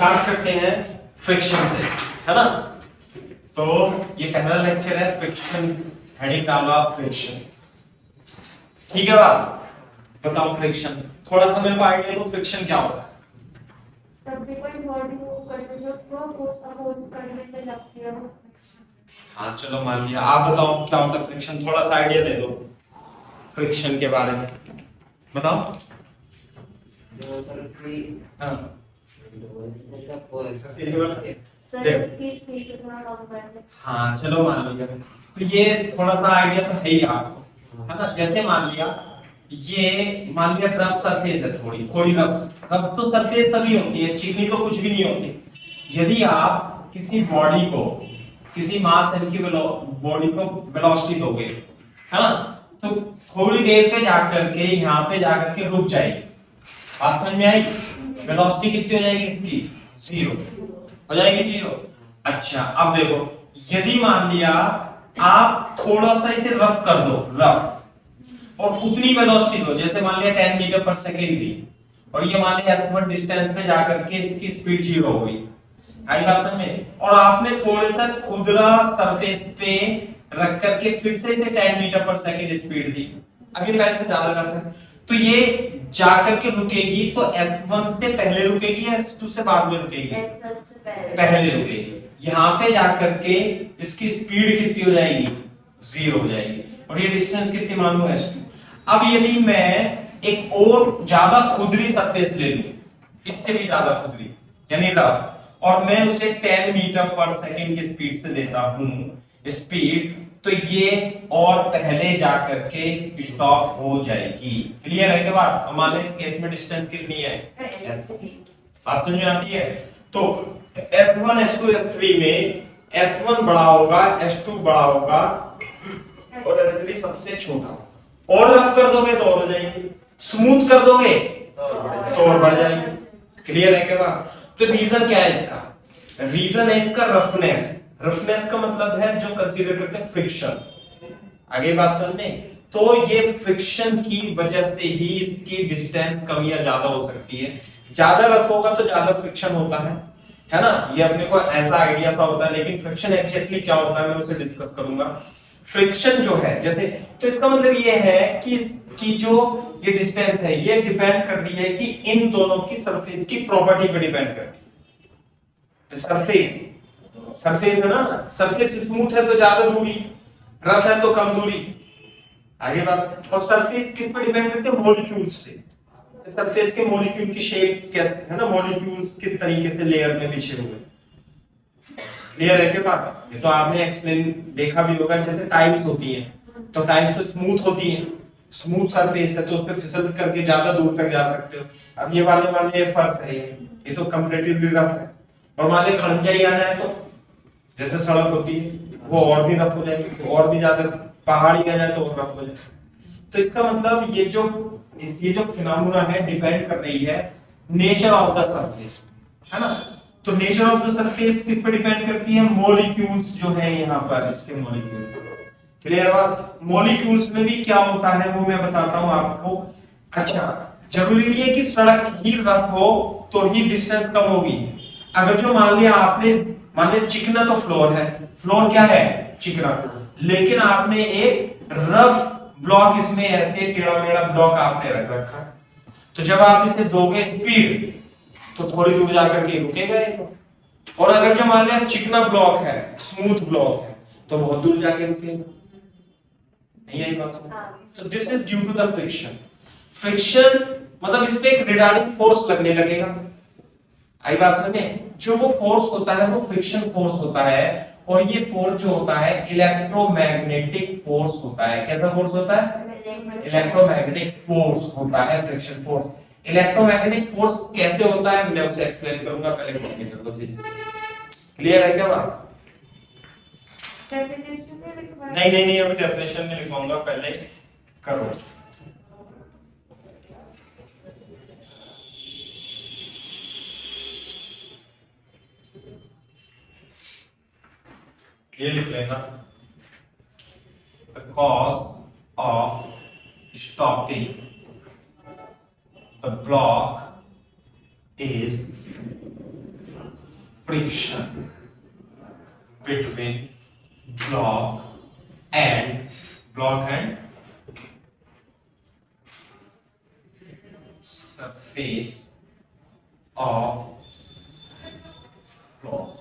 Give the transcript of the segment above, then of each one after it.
Start करते हैं friction से, है ना। तो ये पहला लेक्चर है फ्रिक्शन, हेडिंग डाला फ्रिक्शन। ठीक है बात, बताओ फ्रिक्शन थोड़ा सा मेरे को आइडिया दो, फ्रिक्शन क्या होता है। हाँ चलो मान लिया, आप बताओ क्या होता है फ्रिक्शन, थोड़ा सा आइडिया दे दो फ्रिक्शन के बारे में, बताओ। हाँ हाँ चलो मान लिया, तो ये थोड़ा सा आइडिया तो है ही आपको, है ना। जैसे मान लिया, ये मान लिया रफ सरफेस है, थोड़ी थोड़ी रफ रफ तो सरफेस तभी होती है, चिकनी तो कुछ भी नहीं होती। यदि आप किसी बॉडी को, किसी मास एम की बॉडी को वेलोसिटी दोगे, है ना, तो थोड़ी देर पे जाकर के यहाँ पे जाकर के रुक जाएगी। बात समझ में आई? वेलोसिटी कितनी हो जाएगी इसकी? 0 हो जाएगी, 0। अच्छा अब देखो, यदि मान लिया आप थोड़ा सा इसे रफ कर दो, रफ, और उतनी वेलोसिटी दो, जैसे मान लिया 10 मीटर पर सेकेंड दी, और ये मान लिया s1 डिस्टेंस पे जाकर के इसकी स्पीड 0 हो गई। आई बात समझ में? और आपने थोड़े सा खुदरा सरफेस पे रख करके फिर से इसे 10 मीटर पर सेकेंड स्पीड दी, अभी पहले से ज्यादा रफ है, तो ये जाकर के रुकेगी तो S1 से पहले रुकेगी या S2 से बाद में रुकेगी? पहले रुकेगी। यहाँ पे जाकर के इसकी स्पीड कितनी हो जाएगी? 0 हो जाएगी, और ये डिस्टेंस कितनी मान लो S2। अब यदि मैं एक और ज्यादा खुदरी सरफेस ले लूं, इससे भी ज्यादा खुदरी यानी रफ, और मैं उसे 10 मीटर पर सेकेंड की स्पीड से देता हूं स्पीड, तो ये और पहले जाकर के स्टॉप हो जाएगी। क्लियर है के बाद? मान लो इस केस में डिस्टेंस कितनी है? बात समझ में आती है? तो S1 S2 S3 में S1 बड़ा होगा, S2 बड़ा होगा, और S3 सबसे छोटा। और रफ कर दोगे तो और हो जाएगी, स्मूथ कर दोगे तो और बढ़ जाएगी। क्लियर है के बाद? तो रीजन क्या है इसका? रीजन है इसका रफनेस। रफनेस का मतलब है जो कंसीडर करते हैं फ्रिक्शन। आगे बात समझ में? तो ये फ्रिक्शन की वजह से ही इसकी डिस्टेंस कम या ज्यादा हो सकती है। ज्यादा रफ होगा तो ज्यादा फ्रिक्शन होता है ना, ये अपने को ऐसा आइडिया सा होता है, लेकिन फ्रिक्शन एक्चुअली क्या होता है मैं उसे डिस्कस करूंगा। फ्रिक्शन जो है जैसे, तो इसका मतलब ये है कि इसकी जो ये डिस्टेंस है ये डिपेंड कर रही है कि इन दोनों की सरफेस की प्रॉपर्टी पे डिपेंड कर रही है। सरफेस है ना, सरफेस स्मूथ है तो ज्यादा दूरी, रफ है तो कम दूरी। आगे बात, और सरफेस किस पर डिपेंड करती है? मॉलिक्यूल्स से। सरफेस के मॉलिक्यूल की शेप कैसे है ना, मॉलिक्यूल्स किस तरीके से लेयर में बिछे हुए। क्लियर है क्या बात? ये तो आपने एक्सप्लेन देखा भी होगा, जैसे टाइल्स होती हैं तो टाइल्स तो स्मूथ होती हैं, स्मूथ सरफेस है तो उस पे फिसल करके ज्यादा दूर तक जा सकते हो। अब ये वाले फर्श है, ये तो कंपैरेटिवली रफ है, और मान लीजिए खड़ंजा ही आ जाए तो जैसे सड़क होती है वो और भी रफ हो जाएगी, तो और भी ज्यादा, पहाड़ी आ जाए तो और रफ हो जाए। तो इसका मतलब ये जो फिनोमेना है डिपेंड कर रही है नेचर ऑफ द सरफेस, है ना। तो नेचर ऑफ द सरफेस किस पे डिपेंड करती है? मॉलिक्यूल्स जो है यहाँ पर, इसके मॉलिक्यूल्स। क्लियर बात? मॉलिक्यूल्स में भी क्या होता है वो मैं बताता हूँ आपको। अच्छा, जरूरी नहीं है कि सड़क ही रफ हो तो ही डिस्टेंस कम होगी। अगर जो मान लिया चिकना तो फ्लोर है, फ्लोर क्या है? चिकना, लेकिन आपने एक रफ ब्लॉक इसमें ऐसे टेढ़ा मेढ़ा ब्लॉक आपने रख रखा, तो जब आप इसे दोगे स्पीड तो थोड़ी दूर जाकर के रुकेगा ये तो। और अगर जो मान लिया चिकना ब्लॉक है, स्मूथ ब्लॉक है, तो बहुत दूर जाके रुकेगा। नहीं आई बात? तो this is due to the friction. Friction मतलब इस पे एक रिटार्डिंग फोर्स लगने लगेगा। आई बात समझ में? जो वो फोर्स होता है वो फ्रिक्शन फोर्स होता है, और ये फोर्स जो होता है इलेक्ट्रोमैग्नेटिक फोर्स होता है। कैसा फोर्स होता है? इलेक्ट्रोमैग्नेटिक फोर्स होता है फ्रिक्शन फोर्स। इलेक्ट्रोमैग्नेटिक फोर्स कैसे होता है मैं उसे एक्सप्लेन करूंगा, पहले कंप्लीट कर दो। क्लियर है क्या बात? नहीं अभी डेफिनेशन में लिखवाऊंगा, पहले करो। ये लिख लेना, the cause of stopping the block is friction between block and surface of floor.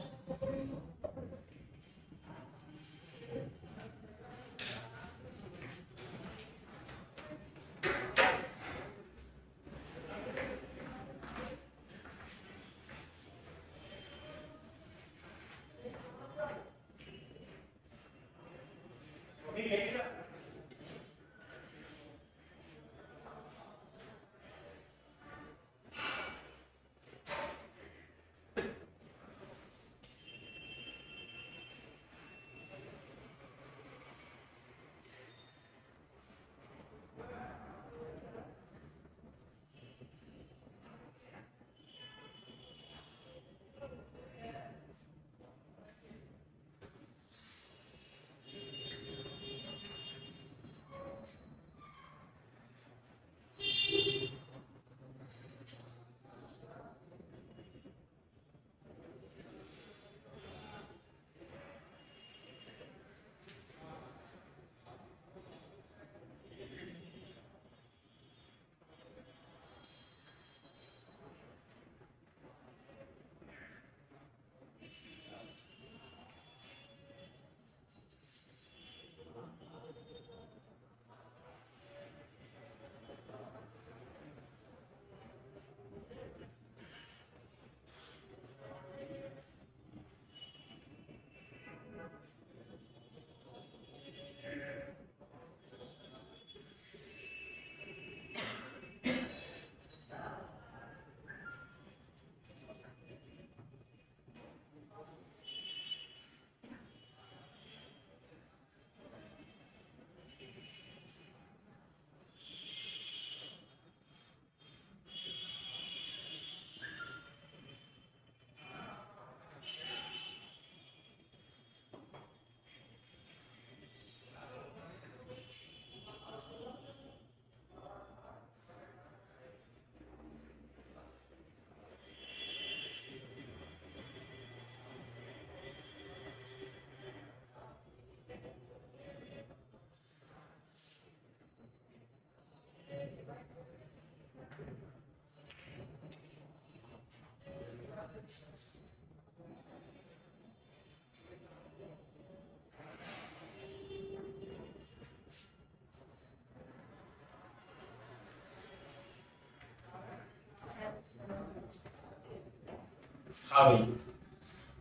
हाँ भाई,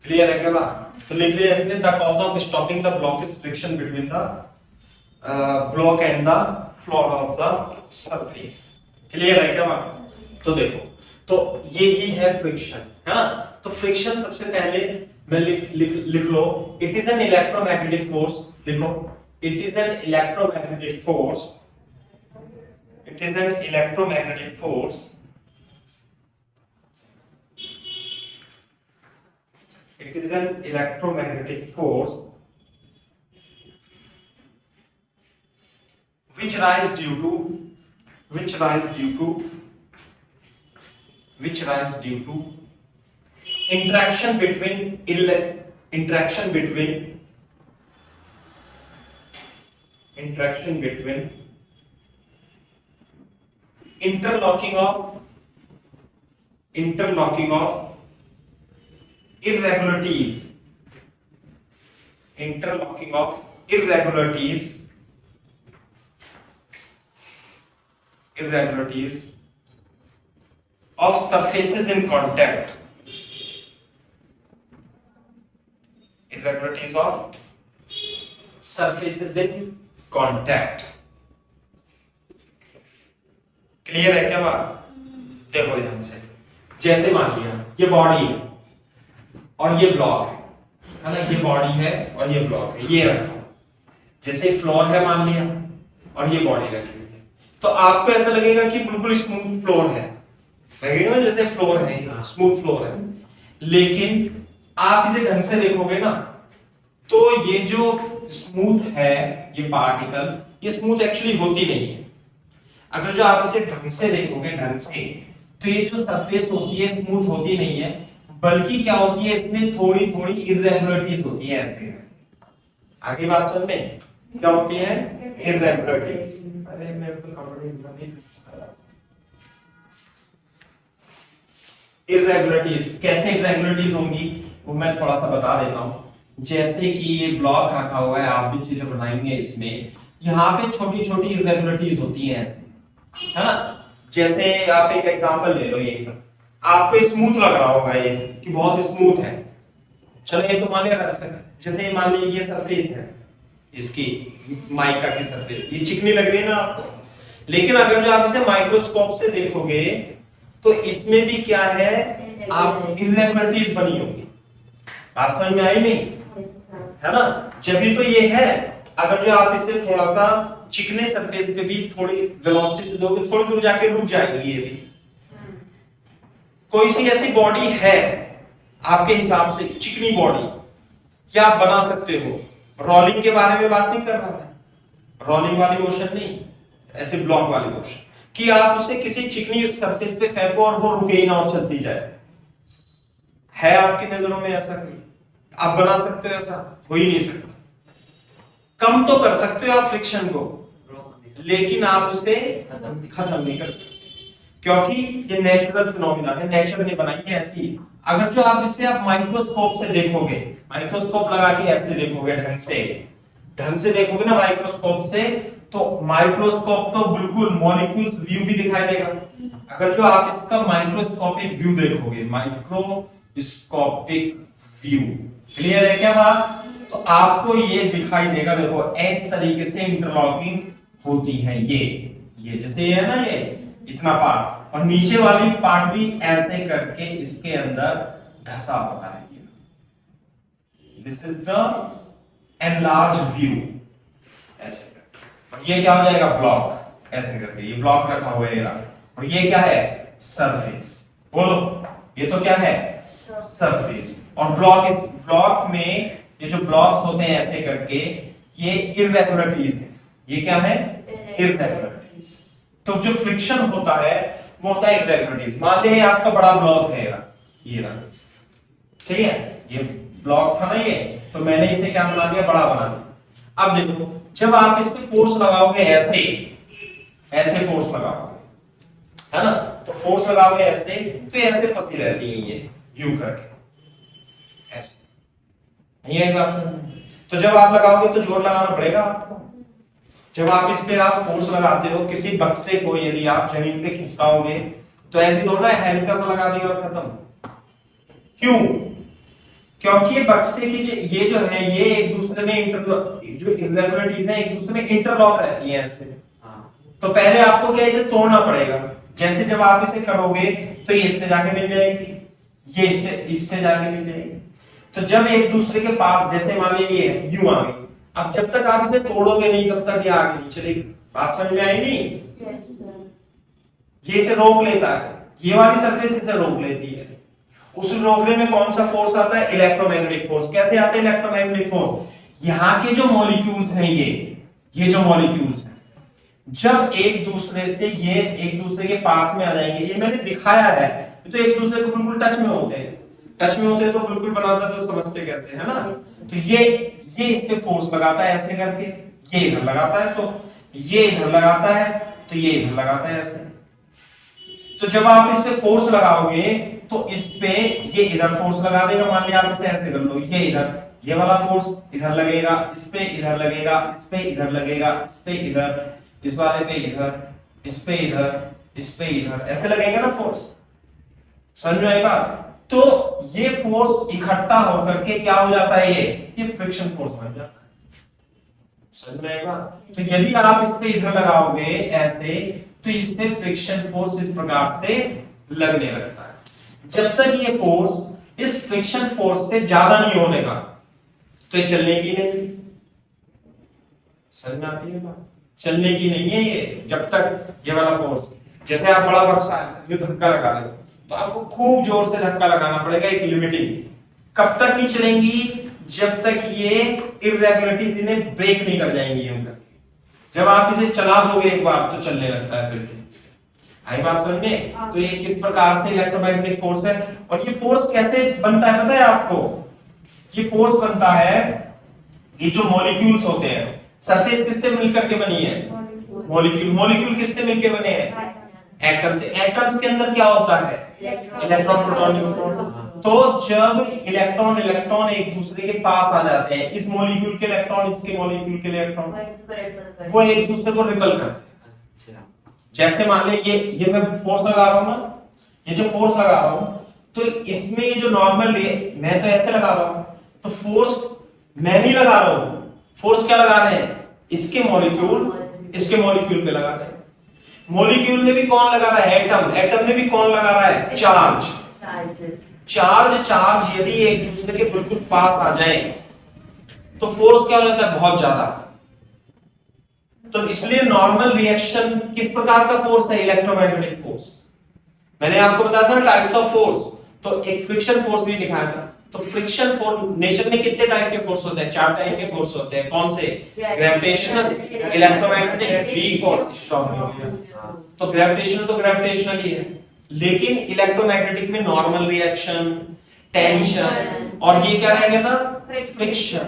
क्लियर है क्या बात? तो लिख लिया इसने, the cause of stopping the block is friction between the block and the floor of the surface. Clear है क्या बात? तो देखो, तो ये ही है फ्रिक्शन, है ना? तो फ्रिक्शन सबसे पहले मैं लिख लो, it is an electromagnetic force. लिखो, it is an electromagnetic force, it is an electromagnetic force it is an electromagnetic force which rise due to interaction between interlocking of irregularities of surfaces in contact, irregularities of surfaces in contact। Clear है क्या बात? देखो ध्यान से, जैसे मान लिया ये बॉडी है और ये ब्लॉक है ना, ये बॉडी है और ये ब्लॉक है, ये रखा, जैसे फ्लोर है मान लिया और ये बॉडी रखी हुई है, तो आपको ऐसा लगेगा कि बिल्कुल स्मूथ फ्लोर है, लगेगा ना जैसे फ्लोर है, स्मूथ फ्लोर है। लेकिन आप इसे ढंग से देखोगे ना, तो ये जो स्मूथ है, ये पार्टिकल, ये स्मूथ एक्चुअली होती नहीं है। अगर जो आप इसे ढंग से देखोगे, ढंग से, तो ये जो सरफेस होती है स्मूथ होती नहीं है, बल्कि क्या होती है इसमें थोड़ी थोड़ी इरेगुलरिटीज होती है ऐसे। आगे बात सुन में क्या होती है इरेगुलरिटीज। अरे मेरे तो कपड़े इरेगुलरिटीज कैसे इरेगुलरिटीज होंगी वो मैं थोड़ा सा बता देता हूं। जैसे कि ये ब्लॉक रखा हुआ है, आप भी चीजें बनाएंगे इसमें, यहाँ पे छोटी छोटी इरेगुलरिटीज होती हैं ऐसे, है ना। जैसे आप एक एग्जांपल ले लो, ये आपको स्मूथ लग रहा होगा ये कि बहुत स्मूथ है, चलो ये तो मान लिया, जैसे मान लीजिए ये सरफेस है इसकी माइका की सरफेस, ये चिकनी लग रही है ना आपको, लेकिन अगर जो आप इसे माइक्रोस्कोप से देखोगे तो इसमें भी क्या है, आप इरेगुलरिटीज बनी होगी। बात समझ में आई नहीं, है ना। जब भी तो ये है, अगर जो आप इसे थोड़ा सा चिकने सरफेस पे भी थोड़ी वेलोसिटी से दोगे, थोड़ी दूर जाके रुक जाएगी ये भी। कोई सी ऐसी बॉडी है आपके हिसाब से चिकनी बॉडी, क्या आप बना सकते हो? रोलिंग के बारे में बात नहीं कर रहा मैं, रोलिंग वाली मोशन नहीं, ऐसे ब्लॉक वाली मोशन, कि आप उसे किसी चिकनी सरफेस पे फेंको और वो रुके ही ना और चलती जाए। है आपकी नजरों में ऐसा कोई? आप बना सकते हो? ऐसा हो ही नहीं सकता। कम तो कर सकते हो आप फ्रिक्शन को, लेकिन आप उसे खत्म नहीं कर सकते, क्योंकि ये नेचुरल फिनोमिना है, नेचर ने बनाई है ऐसी। अगर जो आप इसे आप माइक्रोस्कोप से देखोगे, माइक्रोस्कोप लगा के ऐसे देखोगे, ढंग से देखोगे ना माइक्रोस्कोप से, तो माइक्रोस्कोप तो बिल्कुल मॉलिक्यूल्स व्यू भी दिखाई देगा। अगर जो आप इसका माइक्रोस्कोपिक व्यू देखोगे, माइक्रोस्कोपिक व्यू, क्लियर है क्या बात? तो आपको ये दिखाई देगा, देखो इस तरीके से इंटरलॉकिंग होती है ये जैसे ये है ना, ये इतना पार्ट, और नीचे वाली पार्ट भी ऐसे करके इसके अंदर धसा होता है। This is the enlarge view, ऐसे करके। और ये क्या हो जाएगा, ब्लॉक, ऐसे करके ये ब्लॉक रखा हुआ है, और ये क्या है, सरफेस। बोलो, ये तो क्या है, सरफेस। और ब्लॉक में ये जो ब्लॉक्स होते हैं ऐसे करके, ये इरेगुलरिटीज है। ये क्या है, इरेगुलरिटीज। तो जो फ्रिक्शन होता है वो होता है इरेगुलरिटीज। मान लीजिए आपका बड़ा ब्लॉक है ये रहा, ठीक है, ये ब्लॉक था ना ये, तो मैंने इसे क्या बना दिया, बड़ा बना दिया। अब देखो, जब आप इस पे फोर्स लगाओगे, ऐसे फोर्स लगाओगे, है ना, तो फोर्स लगाओगे ऐसे, तो ऐसे फंसी रहती है ये यूं करके, ऐसे। ये बात समझ। तो जब आप लगाओगे तो जोर लगाना पड़ेगा आपको। जब आप इस पे आप फोर्स लगाते हो, किसी बक्से को यदि आप जमीन पे खिसकाओगे, तो ऐसे होना है, हल्का सा लगा दिया और खत्म। क्यों? क्योंकि बक्से की ये जो है, ये एक दूसरे में जो इरेगुलरिटीज है, एक दूसरे में इंटरलॉक रहती है ऐसे। तो पहले आपको क्या, इसे तोड़ना पड़ेगा। जैसे जब आप इसे करोगे तो ये इससे जाके मिल जाएगी, ये इससे जाके मिल जाएगी। तो जब एक दूसरे के पास, जैसे मान लीजिए यूं आ गई, अब जब तक आप इसे तोड़ोगे नहीं तब तक ये आगे नहीं चलेगी। बात समझ में आई नहीं? ये इसे रोक लेता है, ये वाली सरफेस इसे रोक लेती है। उस रोकने में कौन सा फोर्स आता है, इलेक्ट्रोमैग्नेटिक फोर्स। कैसे आता है इलेक्ट्रोमैग्नेटिक फोर्स? यहाँ के जो मॉलिक्यूल्स हैं, ये जो मॉलिक्यूल्स हैं, जब एक दूसरे से ये एक दूसरे के पास में आ जाएंगे, ये मैंने दिखाया है, तो एक दूसरे को बिल्कुल टच में होते हैं, तो बिल्कुल बनाता तो समझते कैसे, है ना। तो ये इस पे फोर्स लगाता है ऐसे करके, ये इधर लगाता है, तो ये इधर लगाता है, तो ये इधर लगाता है ऐसे। तो जब आप इस पे फोर्स लगाओगे तो इस पे ये इधर फोर्स लगा देगा। मान लिया आप इसे ऐसे कर लो, ये इधर, ये वाला फोर्स इधर लगेगा, इस पे इधर लगेगा, इस पे इधर लगेगा, इस पे इधर, इस वाले पे इधर, इस पे इधर, इस पे इधर, ऐसे लगेगा ना फोर्स। समझ में आएगा? तो ये फोर्स इकट्ठा होकर के क्या हो जाता है, ये फ्रिक्शन फोर्स बन जाता है। समझ में आएगा? तो यदि आप इस पे इधर लगाओगे ऐसे, तो इस पे फ्रिक्शन फोर्स इस प्रकार से लगने लगता है। जब तक ये फोर्स इस फ्रिक्शन फोर्स से ज्यादा नहीं होने का, तो ये चलने की नहीं। समझ में आती है बात? चलने की नहीं है ये, जब तक ये वाला फोर्स, जैसे आप बड़ा बक्सा है, ये धक्का लगा रहे हो, तो आपको खूब जोर से धक्का लगाना पड़ेगा, एक लिमिटिंग। कब तक नहीं चलेंगी? जब तक ये इरेगुलरिटीज इन्हें ब्रेक नहीं कर जाएंगी। जब आप इसे चला दोगे एक बार तो चलने लगता है फिर। आई बात समझ में? तो ये किस प्रकार से इलेक्ट्रोमैग्नेटिक फोर्स है, और ये फोर्स कैसे बनता है पता है आपको? ये फोर्स बनता है, ये जो मॉलिक्यूल्स होते हैं, सरफेस किससे मिलकर के बनी है? मॉलिक्यूल। मॉलिक्यूल किससे मिलकर बने हैं? एटम से। एटम्स के अंदर क्या होता है? Electron, proton, neutron. तो जब इलेक्ट्रॉन इलेक्ट्रॉन एक दूसरे के पास आ जाते हैं, इस मॉलिक्यूल के इलेक्ट्रॉन इसके मॉलिक्यूल के इलेक्ट्रॉन, वो एक दूसरे को रिपल करते हैं। जैसे मान ले ये मैं फोर्स लगा रहा हूं ना, ये जो फोर्स लगा रहा हूं, तो इसमें ये जो नॉर्मल मैं तो ऐसे लगा रहा हूं, तो फोर्स मैं नहीं लगा रहा हूं, फोर्स क्या लगा रहे हैं? इसके मॉलिक्यूल इसके मॉलिक्यूल पे लगा रहे हैं। मॉलिक्यूल में भी कौन लगा रहा है? एटम। एटम में भी कौन लगा रहा है? चार्ज। चार्ज यदि एक दूसरे के बिल्कुल पास आ जाए तो फोर्स क्या हो जाता है? बहुत ज्यादा। तो इसलिए नॉर्मल रिएक्शन किस प्रकार का फोर्स है? Electromagnetic force. मैंने आपको बताया था टाइप्स ऑफ फोर्स, तो एक फ्रिक्शन फोर्स भी दिखाया था। तो फ्रिक्शन फोर्स, नेचर में कितने टाइप के फोर्स होते हैं? 4 टाइप के फोर्स होते हैं। कौन से? ग्रेविटेशनल, इलेक्ट्रोमैग्नेटिक, वीक और स्ट्रॉन्ग। तो ग्रेविटेशनल ही है, लेकिन इलेक्ट्रोमैग्नेटिक में नॉर्मल रिएक्शन, टेंशन, और ये क्या रहेगा ना? फ्रिक्शन।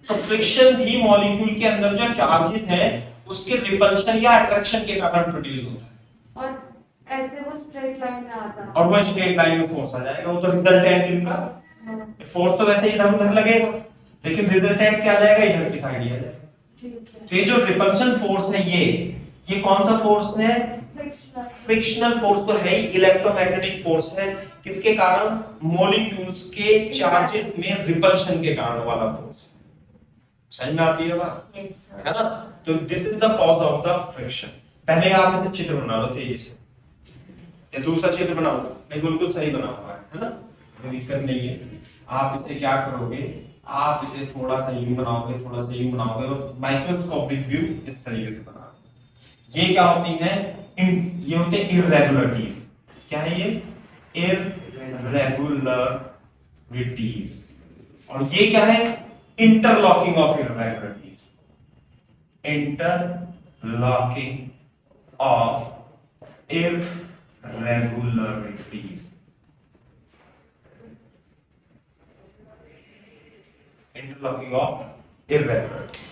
तो फ्रिक्शन भी मॉलिक्यूल के अंदर जो चार्जेस हैं उसके रिपल्शन या अट्रैक्शन के कारण प्रोड्यूस होता है, और ऐसे वो स्ट्रेट लाइन में आ जाता है, और वो स्ट्रेट लाइन में फोर्स आ जाएगा। वो तो रिजल्टेंट इनका फोर्स तो वैसे इधर उधर लगेगा, लेकिन रिजल्टेंट क्या आ जाएगा? इधर की साइड ही आ जाएगा। तो ये जो रिपल्शन फोर्स है, ये कौन सा फोर्स है? फ्रिक्शनल फोर्स तो है ही, इलेक्ट्रोमैग्नेटिक फोर्स है। किसके कारण? मॉलिक्यूल्स के चार्जेस में रिपल्शन के कारण वाला फोर्स। समझ में आती है बात? yes, है ना? तो this is the cause of the friction. पहले आप इसे चित्र बना लो तेजी से, या दूसरा चित्र बनाओ। नहीं, बिल्कुल सही बना हुआ है ना? कोई दिक्कत नहीं है। आप इसे क्या करोगे? आप इसे थोड़ा सा यूं बनाओगे, थोड़ा सा यूं बनाओगे, और माइक्रोस्कोपिक व्यू इस तरीके से बनाओगे। ये क्या होती है? ये होते हैं इररेगुलरिटीज। क्या है ये? इररेगुलरिटीज। और ये क्या है? Interlocking of इररेगुलरिटीज। Interlocking of irregularities. Interlocking of irregularities.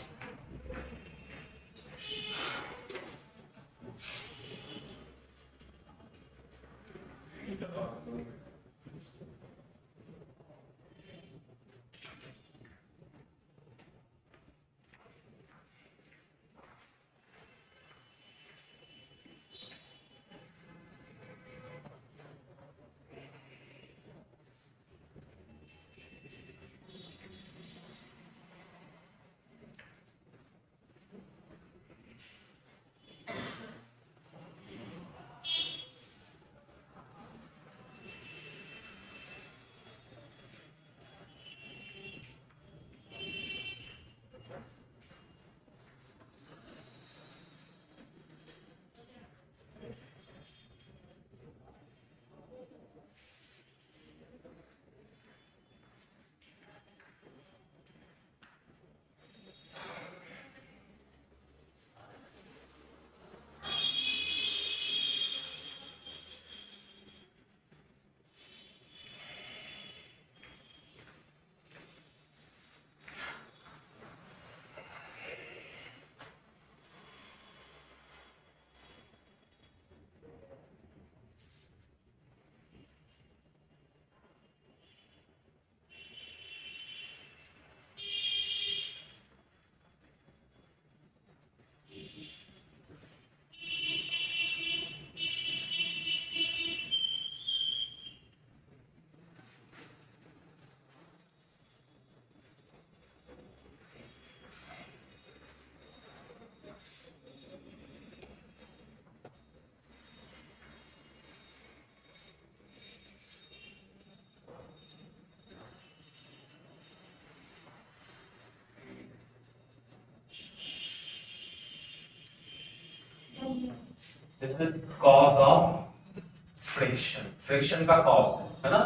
This is cause of friction. Friction का cause है ना?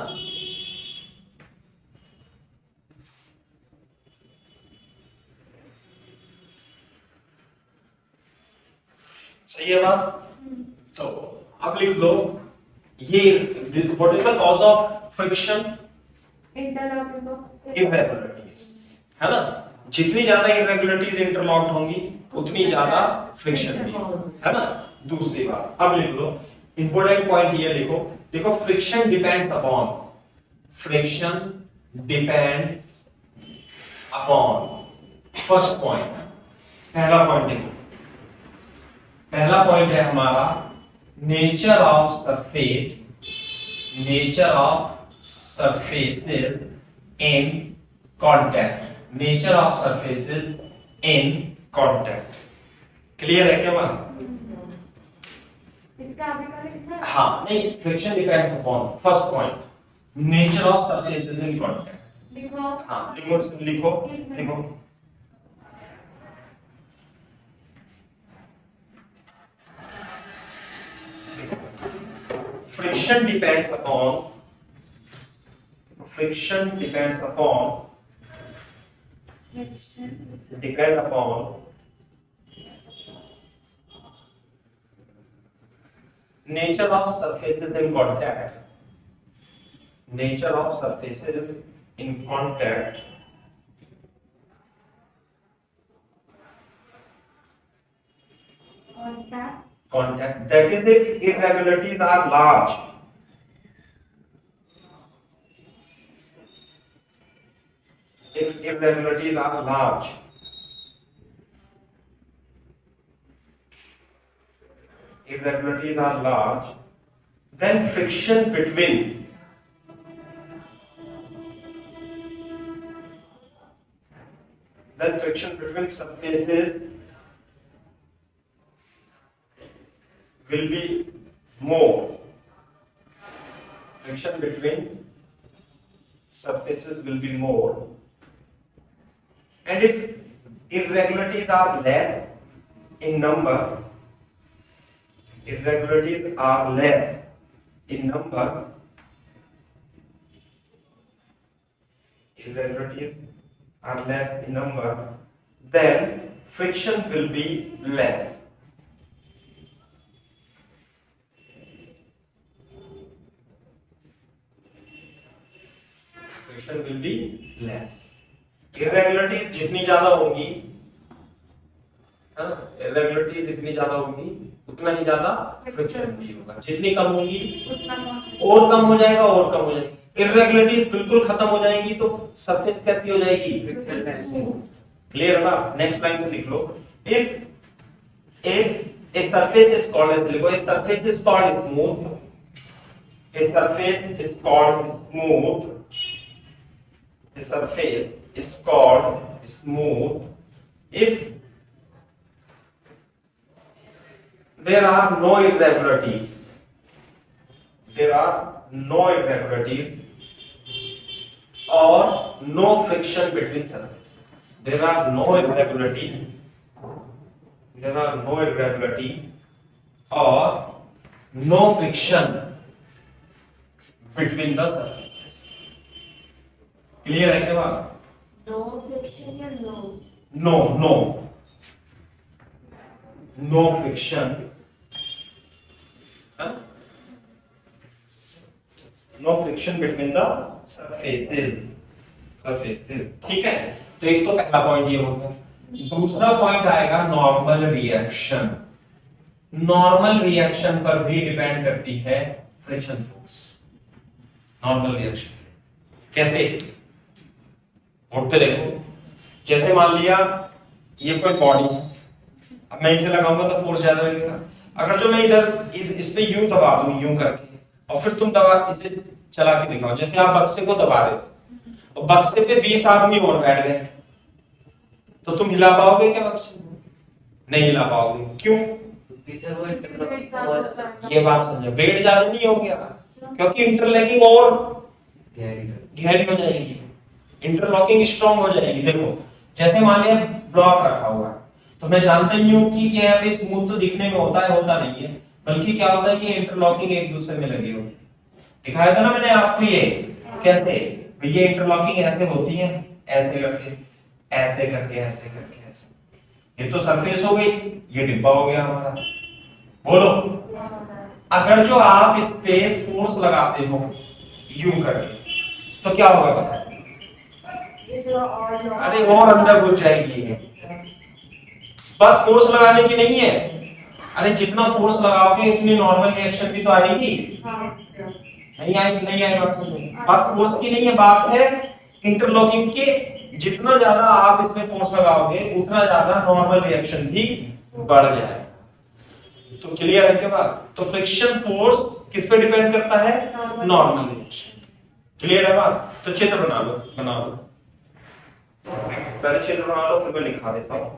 सही है बात? तो अब लिख लो, ये what is the cause of friction? Interlocking of irregularities, है ना? जितनी ज्यादा इरेगुलरिटीज इंटरलॉक्ड होंगी उतनी ज्यादा फ्रिक्शन भी, है ना? दूसरी बात अब लिख लो, इंपॉर्टेंट पॉइंट ये लिखो, देखो friction depends upon, friction depends upon, first point, पहला पॉइंट देखो, पहला पॉइंट है हमारा nature of surface, nature of surfaces in contact, nature of surfaces in contact, clear है क्या बात? इसका आगे का लिखना है? हाँ, नहीं, friction depends upon, first point, nature of surfaces in contact. लिखो। हाँ, लिखो लिखो लिखो। Friction depends upon, friction depends upon nature of surfaces in contact, nature of surfaces in contact, contact, that is if irregularities are large, if irregularities are large, irregularities are large, then friction between surfaces will be more, friction between surfaces will be more, and if irregularities are less in number, irregularities are less in number, irregularities are less in number, then friction will be less. Friction will be less. Irregularities जितनी ज्यादा होंगी, है ना? Irregularities जितनी ज्यादा होंगी उतना ही ज्यादा फ्रिक्शन भी होगा, जितनी कम होंगी और कम हो जाएगा और कम हो जाएगी। Irregularities बिल्कुल खत्म हो जाएंगी तो सरफेस कैसी हो जाएगी? क्लियर है ना? नेक्स्ट लाइन से लिख लो, if a surface is called as, लिखो, a surface is called smooth, a surface is called smooth, a surface is called smooth if there are no irregularities, there are no irregularities or no friction between surfaces, there are no irregularity, there are no irregularity or no friction between the surfaces. Clear है क्या बात? No friction या no? No no no friction, no friction between the surfaces, surfaces, ठीक है? तो एक तो पहला पॉइंट ये होगा। दूसरा पॉइंट आएगा नॉर्मल रिएक्शन। नॉर्मल रिएक्शन पर भी डिपेंड करती है फ्रिक्शन फोर्स। नॉर्मल रिएक्शन कैसे? बोर्ड पे देखो, जैसे मान लिया ये कोई बॉडी है, अब मैं इसे लगाऊंगा तो फोर्स ज्यादा लगेगा। अगर जो मैं इधर इस पे यूं दबा दूं, यूं करके, और फिर तुम दबा इसे चला के दिखाओ, जैसे आप बक्से को दबा रहे हो और बक्से पे 20 आदमी और बैठ गए, तो तुम हिला पाओगे क्या बक्से? नहीं हिला पाओगे। क्यों? ये बात समझो, वेट ज्यादा नहीं हो गया, क्योंकि इंटरलॉकिंग और गहरी हो जाएगी, इंटरलॉकिंग स्ट्रॉन्ग हो जाएगी। देखो, जैसे मान लिया ब्लॉक रखा हुआ है, तो मैं जानता ही हूं कि क्या है, स्मूथ तो दिखने में होता है, होता नहीं है, बल्कि क्या होता है कि इंटरलॉकिंग एक दूसरे में लगी होती है। दिखाया था ना मैंने आपको ये कैसे, ये इंटरलॉकिंग ऐसे होती है, ऐसे करके, ऐसे करके, ऐसे करके, ऐसे। ये तो सरफेस हो गई, ये डिब्बा हो गया हमारा। बोलो, अगर जो आप इस पे फोर्स लगाते हो यूं करके तो क्या होगा पता है? ये थोड़ा और लो। अरे और अंदर घुस जाएगी ये। बात फोर्स लगाने की नहीं है, अरे जितना फोर्स लगाओगे उतनी नॉर्मल रिएक्शन भी तो आएगी। हाँ नहीं आएगी, नहीं आएगी, बात समझ में? बात फोर्स की नहीं है, बात है इंटरलॉकिंग की। जितना ज्यादा आप इसमें फोर्स लगाओगे उतना ज्यादा नॉर्मल रिएक्शन भी बढ़ जाएगा। तो क्लियर है क्या बात? तो फ्रिक्शन फोर्स किस पे डिपेंड करता है? Normal reaction. क्लियर है बात? तो चित्र बना लो, बना लो, पहले चित्र बना लो फिर मैं लिखा देता हूं।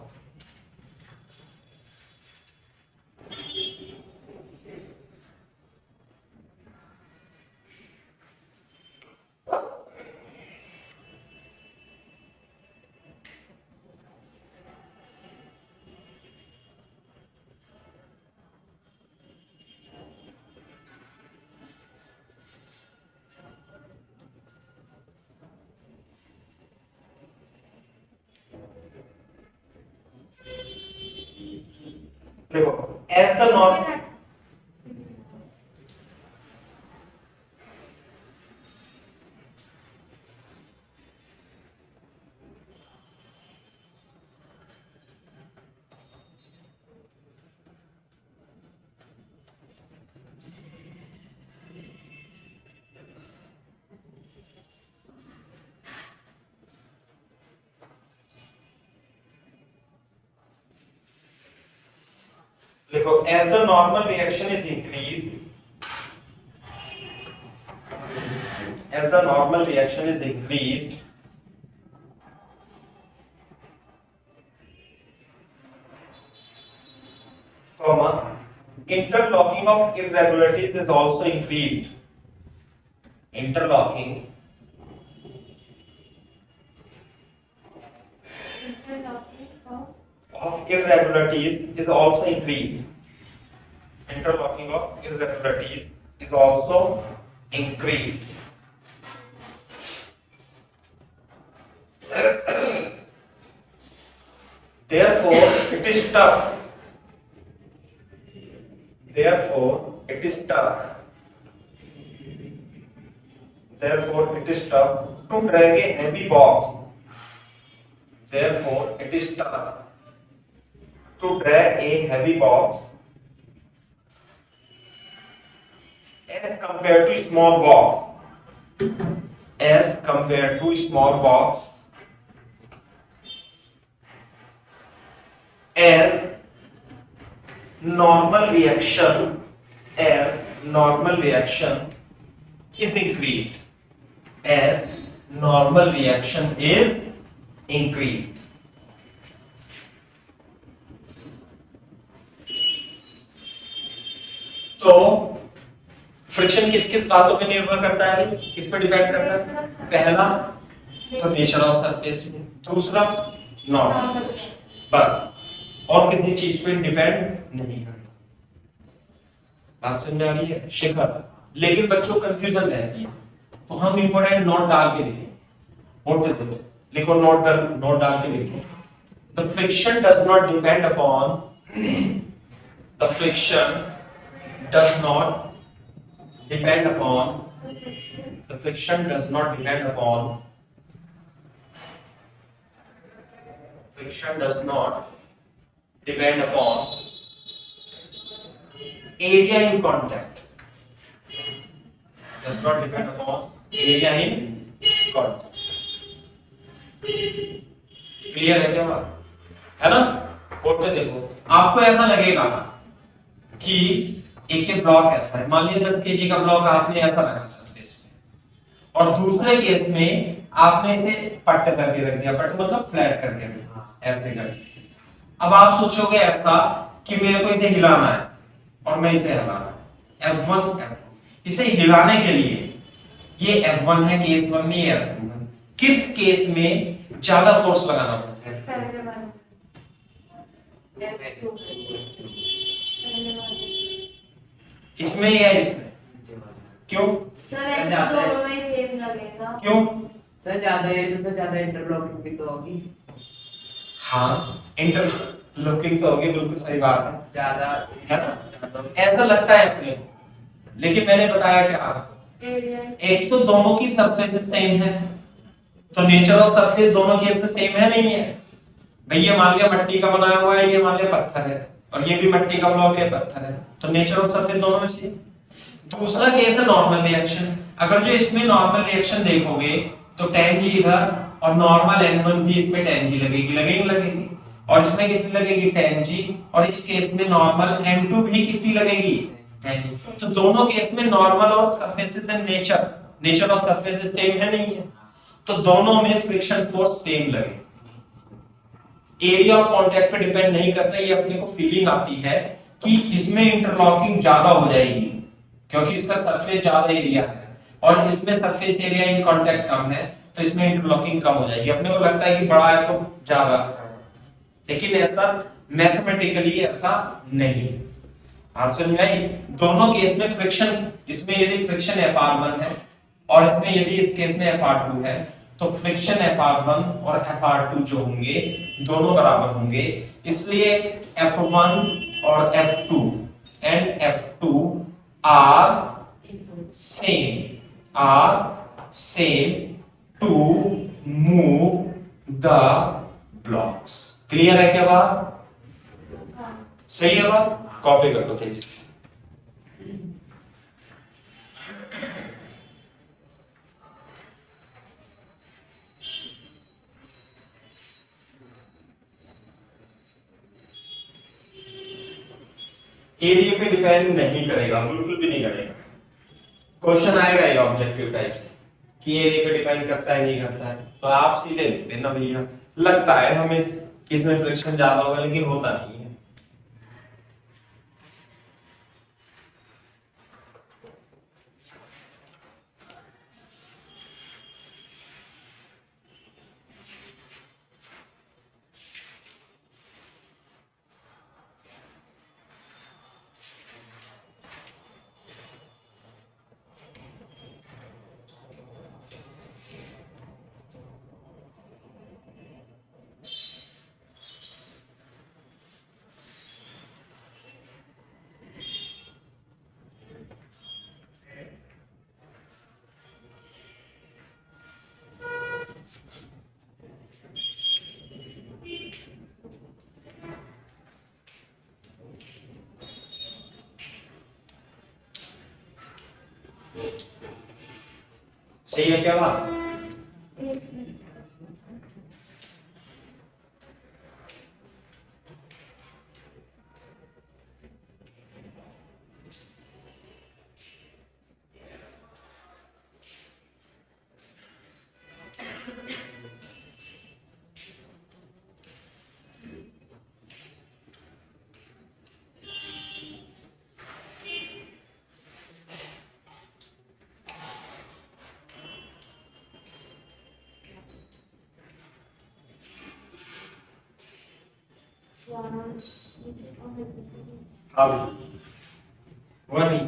देखो एज द नॉर्मल देखो as the normal reaction is increased, as the normal reaction is increased, comma, interlocking of irregularities is also increased. Interlocking of irregularities is also increased. Interlocking of irregularities is also increased. Therefore, it is tough. Therefore, it is tough. Therefore, it is tough to drag a heavy box. Therefore, it is tough to drag a heavy box as compared to small box. As compared to small box. As normal reaction is increased. As normal reaction is increased. तो friction किस किस बातों पे निर्भर करता है? किस पे डिपेंड करता है? पहला तो नेचर ऑफ सरफेस पे, दूसरा नॉर्मल, बस और किसी चीज पे डिपेंड नहीं करता। बात समझ आ रही है शिखर? लेकिन बच्चों कंफ्यूजन रहती है, तो हम इंपॉर्टेंट नोट डाल के लिखें। नोट देखो, लिखो, नोट डाल के लिखो। The friction does not depend upon, the friction does not depend upon, the friction does not depend upon, friction does not depend upon area in contact, does not depend upon area in contact. Clear है क्या बात? है ना? Board पे देखो, आपको ऐसा लगेगा कि एक ही ब्लॉक ऐसा है, मान लीजिए 10 kg का ब्लॉक आपने ऐसा रखा सरफेस में, और दूसरे केस में आपने इसे पट्ट करके रख दिया, पट्ट मतलब फ्लैट करके रख दिया, ऐसे करके। अब आप सोचोगे ऐसा कि मेरे को इसे हिलाना है और मैं इसे हिलाना है, F1 इसे हिलाने के लिए ये F1 है केस 1 में, ये F2 है। किस केस में ज्यादा फोर्स लगाना पड़ता है? पहले वाला। इसमें या इसमें? क्यों? सर ऐसे तो दोनों में सेम लगेगा। क्यों? सर ज्यादा है तो सर ज्यादा इंटरलॉकिंग भी तो होगी। हाँ, इंटरलॉकिंग तो होगी, बिल्कुल सही बात है, ज्यादा है ना? ऐसा लगता है अपने को, लेकिन मैंने बताया क्या आपको, एरिया एक तो दोनों की सरफेस सेम है, तो नेचर ऑफ सरफेस दोनों केस में सेम है नहीं है भाई। ये मान लिया मट्टी का बनाया हुआ है, ये मान लिया पत्थर है, और ये भी मट्टी का ब्लॉक है, पत्थर है, तो नेचर ऑफ सरफेस दोनों में सेम। दूसरा केस है नॉर्मल रिएक्शन। अगर जो इसमें नॉर्मल रिएक्शन देखोगे तो tan g इधर और नॉर्मल n1 भी इसमें tan g लगेगी, और इसमें कितनी लगेगी tan g, और इस केस में नॉर्मल n2 भी कितनी लगेगी tan g। तो दोनों केस में नॉर्मल और surfaces and nature of surfaces same है नहीं है, तो दोनों में फ्रिक्शन फोर्स सेम लगे। एरिया ऑफ कांटेक्ट पे डिपेंड नहीं करता, ये अपने को फीलिंग आती है कि इसमें इंटरलॉकिंग ज्यादा हो जाएगी क्योंकि इसका सरफेस ज्यादा एरिया है, और इसमें सरफेस एरिया इन कांटेक्ट कम है, तो इसमें इंटरलॉकिंग कम हो जाएगी। अपने को लगता है कि बड़ा है तो ज्यादा, लेकिन ऐसा मैथमेटिकली ऐसा नहीं। आप समझ में आई? दोनों केस में फ्रिक्शन, इसमें यदि फ्रिक्शन Fr1 है और इसमें यदि इस केस में Fr2 है, तो फ्रिक्शन Fr1 और Fr2 जो होंगे दोनों बराबर होंगे, इसलिए F1 और F2 and F2 are same to move the blocks। Clear है क्या बात? सही है बात? कॉपी कर लो तेजी से। एरिया पे डिपेंड नहीं करेगा, बिल्कुल भी नहीं करेगा। क्वेश्चन आएगा ये ऑब्जेक्टिव टाइप से कि एरिया पे डिपेंड करता है नहीं करता है, तो आप सीधे लिख देना भैया लगता है हमें कि इसमें फ्रिक्शन ज्यादा होगा, लेकिन होता नहीं है। सही है क्या बात? हाँ हुआ नहीं?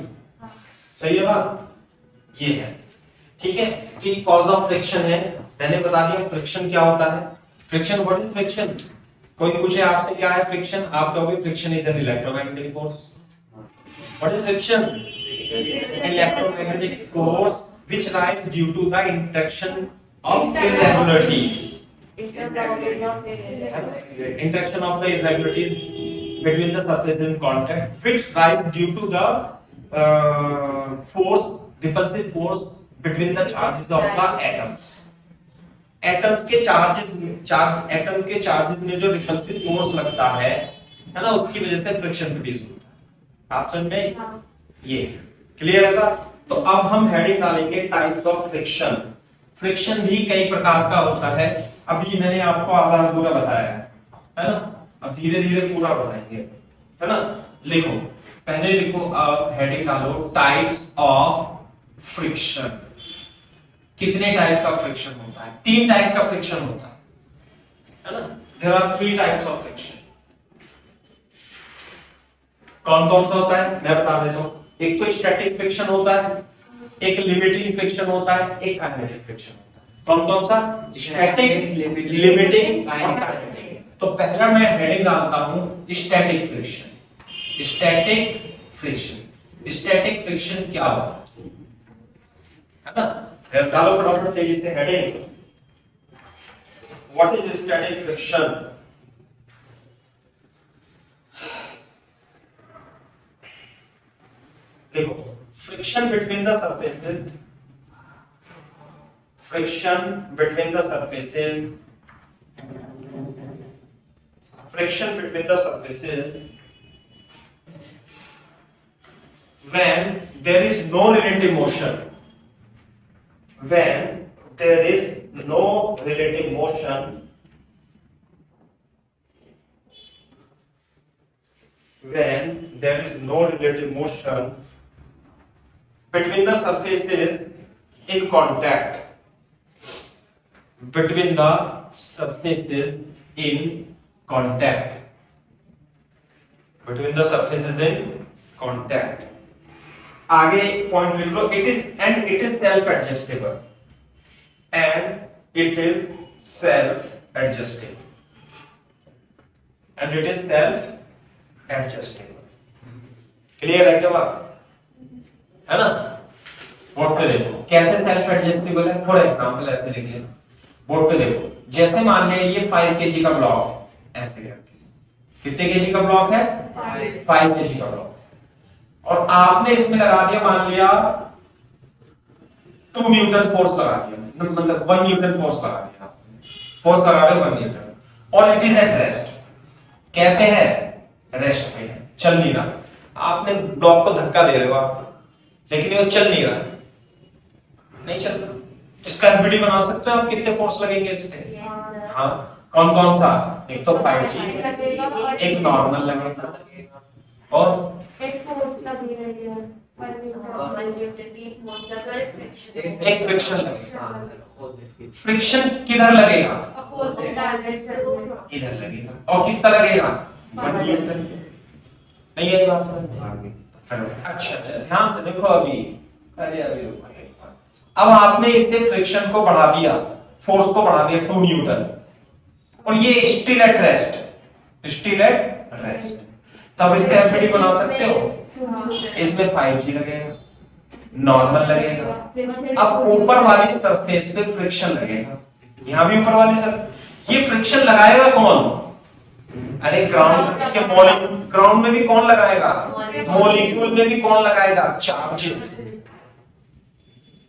सही है बात? ये है, ठीक है। तो ये कॉज ऑफ फ्रिक्शन है, मैंने बता दिया फ्रिक्शन क्या होता है। Friction, what is friction? कोई पूछे आपसे क्या है फ्रिक्शन, आप कहोगे friction is an electromagnetic force. What is friction? Electromagnetic force which rise due to the interaction of irregularities, interaction of the irregularities between the surfaces in contact, which rise due to the force, repulsive force between the charges of the atoms। Atoms के charges, atom के charges में जो repulsive force लगता है ना, उसकी वजह से फ्रिक्शन प्रोड्यूस होता है। आप समझ में? ये क्लियर है बात? तो अब हम हेडिंग डालेंगे टाइप्स ऑफ फ्रिक्शन। फ्रिक्शन भी कई प्रकार का होता है, अभी मैंने आपको आधा अधूरा बताया है ना, अब धीरे धीरे पूरा बताएंगे, है ना। लिखो, पहले लिखो, अब हेडिंग डालो टाइप्स ऑफ फ्रिक्शन। कितने टाइप का फ्रिक्शन होता है? 3 टाइप का फ्रिक्शन होता है ना। There are 3 types of friction. कौन कौन सा होता है मैं बता देता हूं। एक तो स्टैटिक फ्रिक्शन होता है, एक लिमिटिंग फ्रिक्शन होता है, एक काइनेटिक फ्रिक्शन होता है। कौन कौन सा? स्टैटिक, लिमिटिंग और काइनेटिक। तो पहला मैं हेडिंग डालता हूं static friction. Static friction static friction क्या होता है ना? डालो फटाफट तेजी से heading, what is static friction? देखो, friction between the surfaces, friction between the surfaces, friction between the surfaces when there is no relative motion, when there is no relative motion, when there is no relative motion between the surfaces in contact, between the surfaces in contact, between the surfaces in contact. आगे point लिख लो, it is self adjustable, and it is self adjustable, and it is self adjustable. Clear है क्या बात? है ना? Board पे देखो कैसे सेल्फ एडजस्टेबल है। फॉर एग्जांपल ऐसे लिख लेना, बोर्ड पे देखो, जैसे मान लें ये 5 kg का ब्लॉक है, ऐसे करके कितने kg का ब्लॉक है? 5 kg का ब्लॉक, और आपने इसमें लगा दिया, मान लिया 2 न्यूटन फोर्स लगा दिया, मतलब 1 न्यूटन फोर्स लगा दिया, फोर्स लगा रहे 1 न्यूटन, और इट इज एट रेस्ट, कहते हैं रेस्ट पे है, चल नहीं रहा। आपने ब्लॉक को धक्का दे रहे हो आप, लेकिन ये चल नहीं रहा, नहीं चल रहा, इसका एफबीडी बना सकते हो आप, कितने फोर्स लगेंगे इस पे? हाँ, कौन कौन सा? एक तो 5G, एक नॉर्मल लगेगा, और एक फोर्स लगी रही है, एक फ्रिक्शन लगेगा। फ्रिक्शन किधर लगेगा? अपोजिट डायरेक्शन, इधर लगेगा, और कितना लगेगा? 1 न्यूटन। नहीं है बात समझ? अच्छा ध्यान से देखो, अभी अब आपने इससे फ्रिक्शन को बढ़ा दिया, फोर्स को बढ़ा दिया 2 न्यूटन, और ये still at rest, still at rest, तब इसका एफबीडी बना सकते हो। इसमें 5G लगेगा, नॉर्मल लगेगा, अब ऊपर वाली सरफेस पे फ्रिक्शन लगेगा, यहां भी ऊपर वाली सर, ये फ्रिक्शन लगाएगा कौन? अरे ग्राउंड, इसके मॉलिक्यूल, ग्राउंड में भी कौन लगाएगा? मॉलिक्यूल में भी कौन लगाएगा? चार्जेस।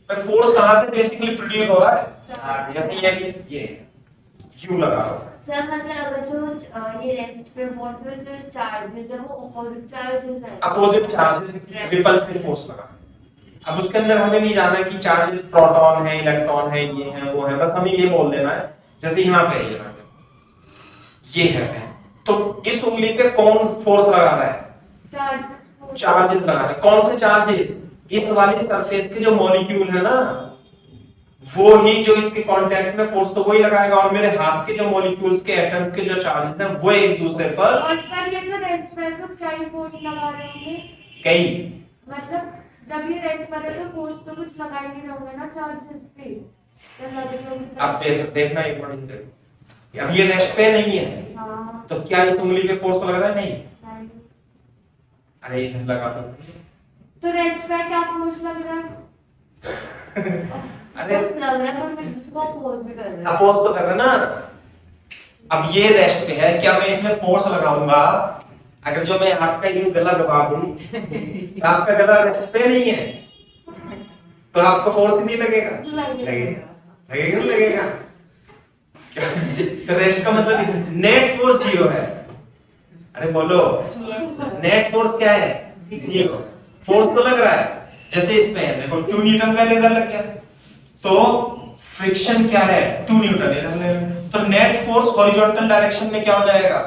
फोर्स कहां से बेसिकली प्रोड्यूस हो रहा है? जैसे ये यू लगा रहा हूं सर, मतलब अगर जो ये रेस्ट पे पहुंचे जो चार्जेस है वो अपोजिट चार्जेस है, अपोजिट चार्जेस रिपल्सिव फोर्स लगा। अब उसके अंदर हमें नहीं जाना कि चार्जेस प्रोटॉन है, इलेक्ट्रॉन है, ये है, वो है, बस हमें ये बोल देना है, जैसे यहाँ पे ये है, तो इस उंगली पे कौन फोर्स लगा रहा है? चार्जेस लगा रहे हैं। कौन से चार्जेस? इस वाली सरफेस के जो मॉलिक्यूल है ना, वो ही जो इसके कांटेक्ट में फोर्स तो वही लगाएगा, और मेरे हाथ के जो मॉलिक्यूल्स के एटम्स के जो चार्जेस हैं वो एक दूसरे पर, और सर ये तो रेस्ट पे तो क्या ही फोर्स लगा रहे होंगे? कई, मतलब जब ये रेस्ट पर है तो फोर्स तो कुछ लगा ही नहीं होंगे ना चार्जेस पे, तो लगे होंगे। अब देखना एक मिनट, अब ये रेस्ट पे नहीं है, हाँ, तो क्या इस उंगली पे फोर्स लग रहा है? नहीं। नहीं। अरे इधर लगा तो रेस्ट पे क्या फोर्स लग रहा है? अरे फोर्स लग रहा है, पर मैं उसको अपोज भी कर रहा हूं। अपोज तो कर रहा ना। अब ये रेस्ट पे है, क्या मैं इसमें फोर्स लगाऊंगा? अगर जो मैं आपका ये गला दबा दूं, तो आपका गला रेस्ट पे नहीं है, तो आपको फोर्स नहीं लगेगा? लगेगा लगेगा। तो रेस्ट का मतलब नेट फोर्स 0 है। अरे बोलो, नेट फोर्स क्या है? 0। फोर्स तो लग रहा है, जैसे इसमें है, देखो 2 न्यूटन का इधर लग गया, तो फ्रिक्शन क्या है? 2 न्यूटन इधर ले, तो नेट फोर्स हॉरिजॉन्टल डायरेक्शन में क्या हो जाएगा?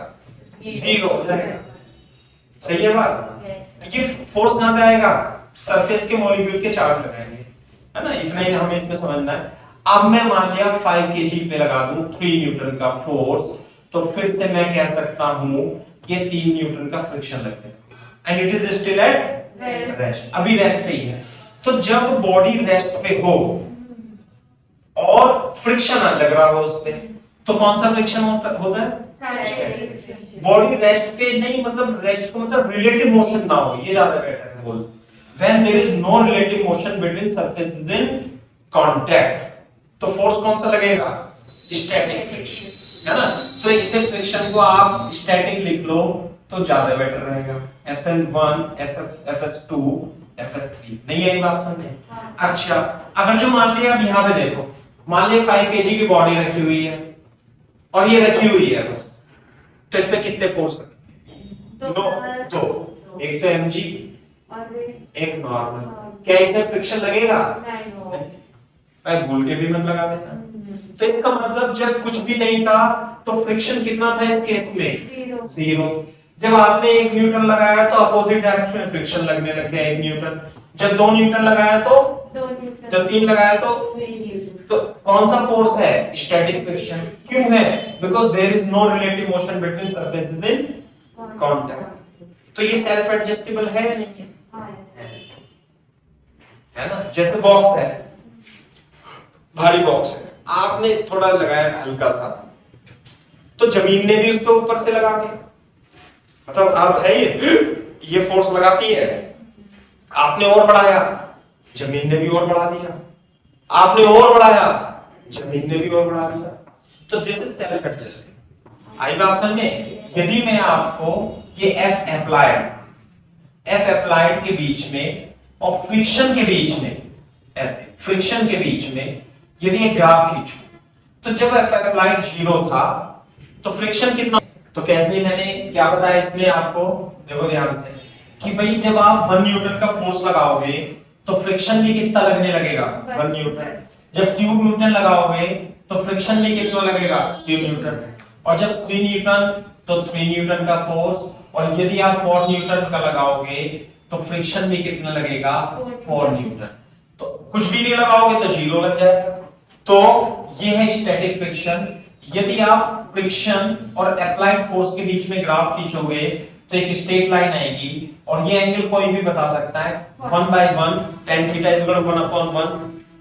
0 हो जाएगा। सही है बात? ये फोर्स कहां से आएगा? सरफेस के मॉलिक्यूल के चार्ज लगाएंगे, है ना? इतना ही हमें इसमें समझना है। अब मैं मान लिया 5 kg पे लगा दूं 3 न्यूटन का फोर्स, तो फिर से मैं कह सकता हूं कि 3 न्यूटन का फ्रिक्शन लगता है, and it is still at rest. अभी रेस्ट पे ही है। तो जब बॉडी रेस्ट पे हो और फ्रिक्शन लग रहा हो उस पे, तो कौन सा फ्रिक्शन होता है? बॉडी रेस्ट पे नहीं, मतलब रेस्ट को मतलब रिलेटिव मोशन ना हो, ये ज्यादा बेटर है बोल। when there is no relative motion between surfaces in contact, तो फोर्स कौन सा लगेगा? स्टैटिक फ्रिक्शन, है ना? तो इसे फ्रिक्शन को आप स्टैटिक लिख लो तो ज्यादा बेटर रहेगा। SN1, FS2, FS3, नहीं है ये बात समझे? अच्छा, अगर जो मान लिया अब यहाँ पे देखो, मान लिया 5 kg की बॉडी रखी हुई है और ये रखी हुई है बस, तो इस पे कितने फोर्स लगेंगे? दो, एक तो mg और एक नॉर्मल। क्या इसमें फ्रिक्शन लगेगा? नहीं। भाई भूल के भी मत लगा देना। तो इसका मतलब जब कुछ भी नहीं था तो फ्रिक्शन कितना था इस केस में? 0। जब आपने 1 न्यूटन लगाया तो अपोजिट डायरेक्शन में फ्रिक्शन लगने लग गया 1 न्यूटन। जब 2 न्यूटन लगाया तो 2 न्यूटन। जब 3 लगाया तो 3 न्यूटन। तो कौन सा फोर्स है? Static friction. क्यों है? Because there is no relative motion between surfaces in contact. तो ये सेल्फ एडजस्टेबल है या नहीं है? है ना? जैसे बॉक्स है, भारी बॉक्स है, आपने थोड़ा लगाया हल्का सा, तो जमीन ने भी उसको ऊपर से लगा दिया, मतलब अर्थ है ये फोर्स लगाती है। आपने और बढ़ाया, जमीन ने भी और बढ़ा दिया, आपने और बढ़ाया, जमीन ने भी और बढ़ा दिया। तो दिस इज सेल्फ एडजस्टिंग। आई बात समझ में? यदि मैं आपको ये F अप्लाइड के बीच में और फ्रिक्शन के बीच में, ऐसे फ्रिक्शन के बीच में यदि एक ग्राफ खींचूं, तो जब F अप्लाइड 0 था तो फ्रिक्शन कितना? तो कैसे मैंने क्या बताया इसमें आपको, देखो ध्यान से, कि भाई जब आप 1 न्यूटन का फोर्स लगाओगे तो फ्रिक्शन भी कितना लगने लगेगा? 1 न्यूटन। जब 2 न्यूटन लगाओगे तो फ्रिक्शन भी कितना लगेगा? 2 न्यूटन। और जब 3 न्यूटन तो 3 न्यूटन का फोर्स, और यदि आप 4 न्यूटन का लगाओगे तो फ्रिक्शन भी कितना लगेगा? 4 न्यूटन। तो कुछ भी नहीं लगाओगे तो 0 लग जाएगा। तो ये है स्टैटिक फ्रिक्शन। यदि आप फ्रिक्शन और अप्लाइड फोर्स के बीच में ग्राफ खींचोगे तो एक स्ट्रेट लाइन आएगी, और ये एंगल कोई भी बता सकता है 1/1 tan थीटा = 1/1।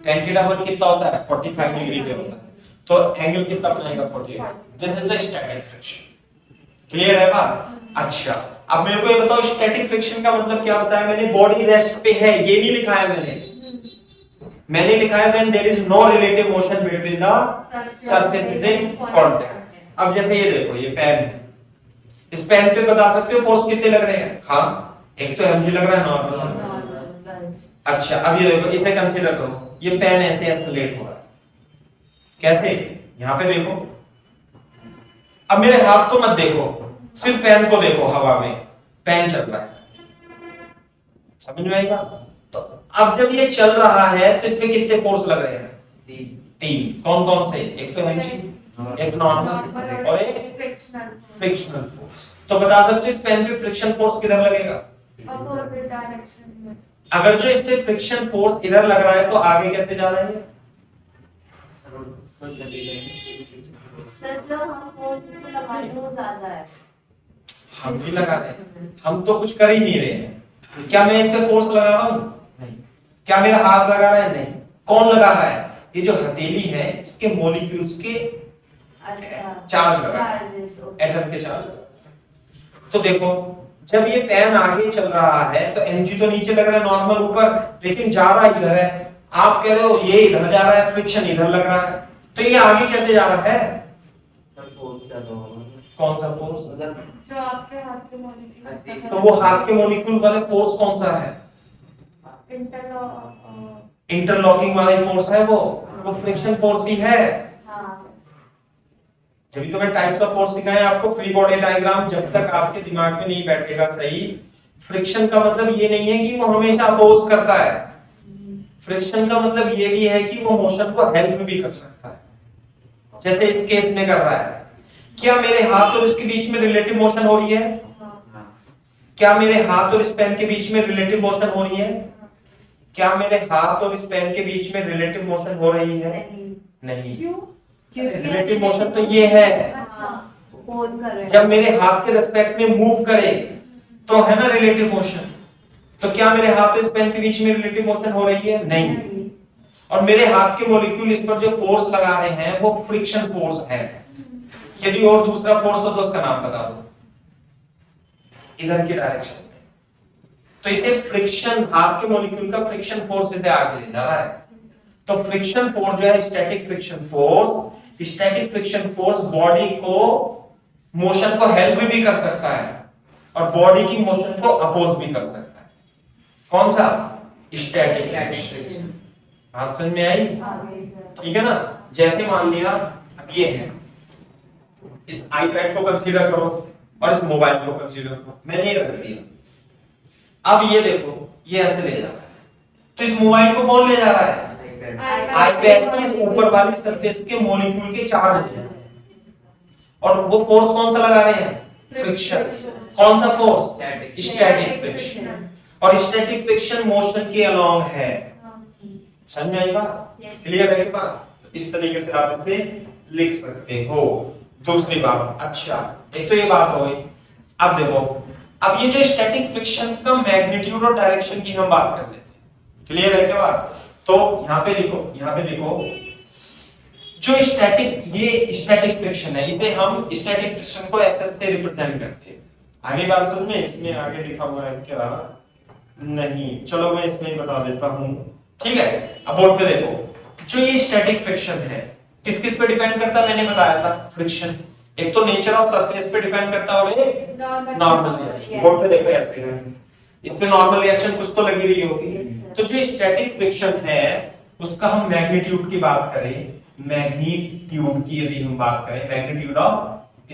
tan थीटा पर कितना होता है? 45 डिग्री पे होता है। तो एंगल कितना बनाएगा? 45। This is the static friction. Clear है बात? अच्छा, अब मेरे को ये बताओ स्टैटिक फ्रिक्शन का मतलब क्या बताया मैंने? बॉडी रेस्ट पे है, ये नहीं लिखा है मैंने लिखा है when there is no relative motion between the surfaces in contact। अब जैसे ये देखो, ये पेन है, इस पेन पे बता सकते हो फोर्स कितने लग रहे हैं? हाँ, एक तो mg लग रहा है नॉर्मल। अच्छा, अब ये देखो, इसे कंसीडर करो, ये पेन ऐसे एक्सेलरेट हो रहा है। कैसे? यहाँ पे देखो, अब मेरे हाथ को मत देखो, सिर्फ पेन को देखो, हवा में पेन चल रहा है। समझ में आई बात? तो अब जब ये चल रहा है तो इसमें कितने फोर्स लग रहे हैं? 3। कौन कौन से? एक तो mg, एक नॉर्मल और एक फ्रिक्शनल फोर्स। तो बता सकते हो इस पेन पे फ्रिक्शन फोर्स किधर लगेगा? अपोजिट डायरेक्शन में। अगर जो इस पे फ्रिक्शन फोर्स इधर लग रहा है तो आगे कैसे जाना है? सर जो हम फोर्स इसमें लगा रहे हैं वो ज्यादा है। हम भी लगा रहे हैं, हम तो कुछ कर ही नहीं रहे हैं। क्या मैं इस पे फोर्स लगा रहा हूं? नहीं। क्या मेरा हाथ लगा रहा है? नहीं। कौन लगा रहा है? ये जो हथेली है इसके मॉलिक्यूल्स के चार्ज लगा रहा है, एटम के चार्ज। तो देखो, जब ये पेन आगे चल रहा है तो mg तो नीचे लग रहा है, नॉर्मल ऊपर, लेकिन जा रहा इधर है। आप कह रहे हो ये इधर जा रहा है, फ्रिक्शन इधर लग रहा है, तो ये आगे कैसे जा रहा है? कौन सा फोर्स? जो आपके हाथ के मॉलिक्यूल। तो वो हाथ के मॉलिक्यूल वाले फोर्स कौन सा है? इंटरलॉकिंग वाला ही फोर्स है, वो फ्रिक्शन फोर्स ही है। जब तो मैं टाइप्स ऑफ फोर्स सिखाया आपको फ्री बॉडी डायग्राम, जब तक आपके दिमाग में नहीं बैठेगा सही, फ्रिक्शन का मतलब ये नहीं है कि वो हमेशा अपोज करता है। फ्रिक्शन का मतलब ये भी है कि वो मोशन को हेल्प भी कर सकता है, जैसे इस केस में कर रहा है। क्या मेरे हाथ और इसके बीच में रिलेटिव मोशन हो रही है? क्या मेरे हाथ और इस पेन के बीच में रिलेटिव मोशन हो रही है? क्या मेरे हाथ और इस पेन के बीच में रिलेटिव मोशन हो रही है? नहीं। रिलेटिव मोशन तो ये है, पोज कर रहे हैं। जब मेरे हाथ के रिस्पेक्ट में मूव करे तो है ना रिलेटिव मोशन। तो क्या मेरे हाथ और इस पेन के बीच में रिलेटिव मोशन हो रही है? नहीं। और मेरे हाथ के मॉलिक्यूल इस पर जो फोर्स लगा रहे हैं वो फ्रिक्शन फोर्स है। यदि और दूसरा फोर्स हो तो उसका नाम बता दो, इधर की डायरेक्शन में। तो इसे फ्रिक्शन, हाथ के मॉलिक्यूल का फ्रिक्शन फोर्स इसे आगे ले जा रहा है। तो फ्रिक्शन फोर्स जो है स्टैटिक फ्रिक्शन फोर्स बॉडी को मोशन को हेल्प भी कर सकता है और बॉडी की मोशन को अपोज भी कर सकता है। कौन सा? Static friction. बात समझ में आई? ठीक है ना। जैसे मान लिया अब ये है, इस आईपैड को कंसीडर करो और इस मोबाइल को कंसीडर करो, मैंने ये रख दिया। अब ये देखो, ये ऐसे ले जा रहा है, तो इस मोबाइल को कौन ले जा रहा है? आईपैड की इस ऊपर वाली सरफेस के मॉलिक्यूल के चार्ज है, और वो फोर्स कौन सा लगा रहे हैं? फ्रिक्शन। कौन सा फोर्स? Static friction. और स्टैटिक फ्रिक्शन मोशन के अलोंग है। समझ में आई बात? क्लियर है बात? इस तरीके से आप इसे लिख सकते हो। दूसरी बात, अच्छा एक तो ये बात हो गई। अब देखो, अब ये जो स्टैटिक फ्रिक्शन का मैग्नीट्यूड और डायरेक्शन की हम बात कर लेते हैं। क्लियर है क्या बात? तो यहां पे लिखो जो स्टैटिक फ्रिक्शन है, इसे हम स्टैटिक फ्रिक्शन को एफ से रिप्रेजेंट करते हैं। आगे बात समझ में? इसमें आगे लिखा हुआ है क्या? नहीं, चलो मैं इसमें बता देता हूं। ठीक है, अब बोर्ड पे देखो, जो ये स्टैटिक फ्रिक्शन है किस किस पे डिपेंड करता है? मैंने बताया था, फ्रिक्शन एक तो नेचर ऑफ सरफेस पे डिपेंड करता है और एक नॉर्मल रिएक्शन। बोर्ड पे देखो ऐसे है, इस पे नॉर्मल रिएक्शन कुछ तो लगी रही होगी। तो जो स्टैटिक फ्रिक्शन है उसका हम मैग्नीट्यूड की बात करें, मैग्नीट्यूड की यदि हम बात करें, मैग्नीट्यूड ऑफ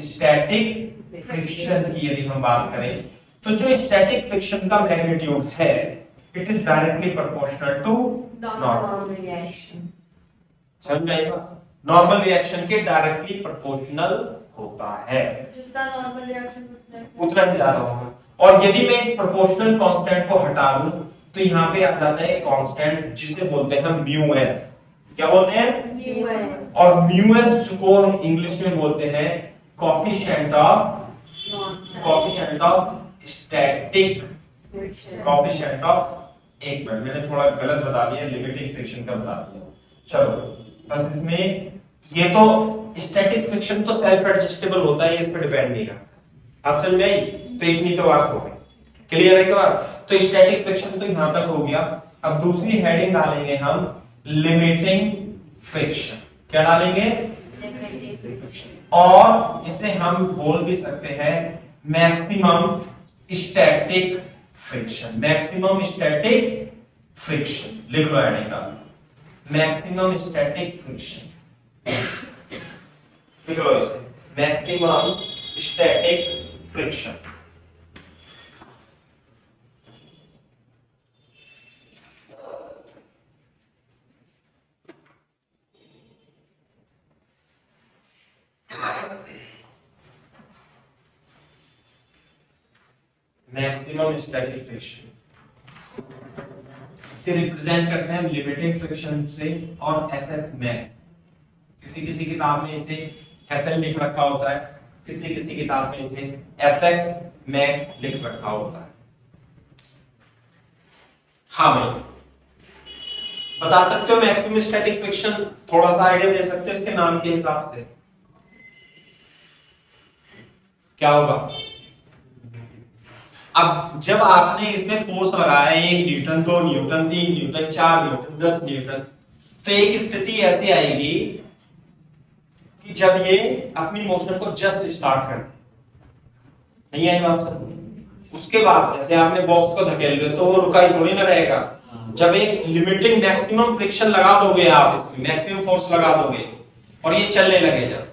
स्टैटिक फ्रिक्शन की यदि हम बात करें, तो जो स्टैटिक फ्रिक्शन का मैग्नीट्यूड है it is directly proportional to normal reaction. समझ आएगा? नॉर्मल रिएक्शन के डायरेक्टली प्रोपोर्शनल होता है, जितना नॉर्मल रिएक्शन उतना ही ज्यादा होगा। और यदि मैं इस प्रोपोर्शनल कांस्टेंट को हटा दूं तो यहाँ पे आ जाता है कांस्टेंट जिसे बोलते हैं म्यू एस। क्या बोलते हैं? Mu S. और म्यू एस को इंग्लिश में बोलते हैं कोएफिशिएंट ऑफ स्टैटिक फ्रिक्शन। एक मिनट, मैंने थोड़ा गलत बता दिया, लिमिटिंग फ्रिक्शन का बता दिया। चलो बस इसमें ये तो स्टैटिक फ्रिक्शन तो सेल्फ एडजस्टेबल होता है, इस पे डिपेंड नहीं करता। आप समझ में आई? तो इतनी तो बात हो गई। क्लियर है क्या बात? तो स्टैटिक फ्रिक्शन तो यहां तक हो गया। अब दूसरी हेडिंग डालेंगे हम लिमिटिंग फ्रिक्शन। क्या डालेंगे? और इसे हम बोल भी सकते हैं maximum static friction. Maximum static friction लिख लो हेडिंग का, मैक्सिमम स्टैटिक फ्रिक्शन लिख लो इसे, maximum static friction. Maximum static friction इसे रिप्रेजेंट करते हैं लिमिटिंग फ्रिक्शन से और एफएस मैक्स। किसी किसी किताब में इसे एफएल लिख रखा होता है, किसी किसी किताब में इसे एफएक्स मैक्स लिख रखा होता है। हाँ भाई, बता सकते हो मैक्सिमम स्टैटिक फ्रिक्शन? थोड़ा सा आइडिया दे सकते हो इसके नाम के हिसाब से क्या होगा? अब जब आपने इसमें फोर्स लगाया 1 Newton, 2 Newton, 3 Newton, 4 Newton, 10 Newton, तो एक स्थिति ऐसी आएगी कि जब ये अपनी मोशन को जस्ट स्टार्ट कर दे। नहीं आई बात समझ? उसके बाद जैसे आपने बॉक्स को धकेल रहे तो वो रुका ही थोड़ी ना रहेगा। जब एक लिमिटिंग मैक्सिमम फ्रिक्शन लगा दोगे आप, इसमें मैक्सिमम फोर्स लगा दोगे और ये चलने लगे जब,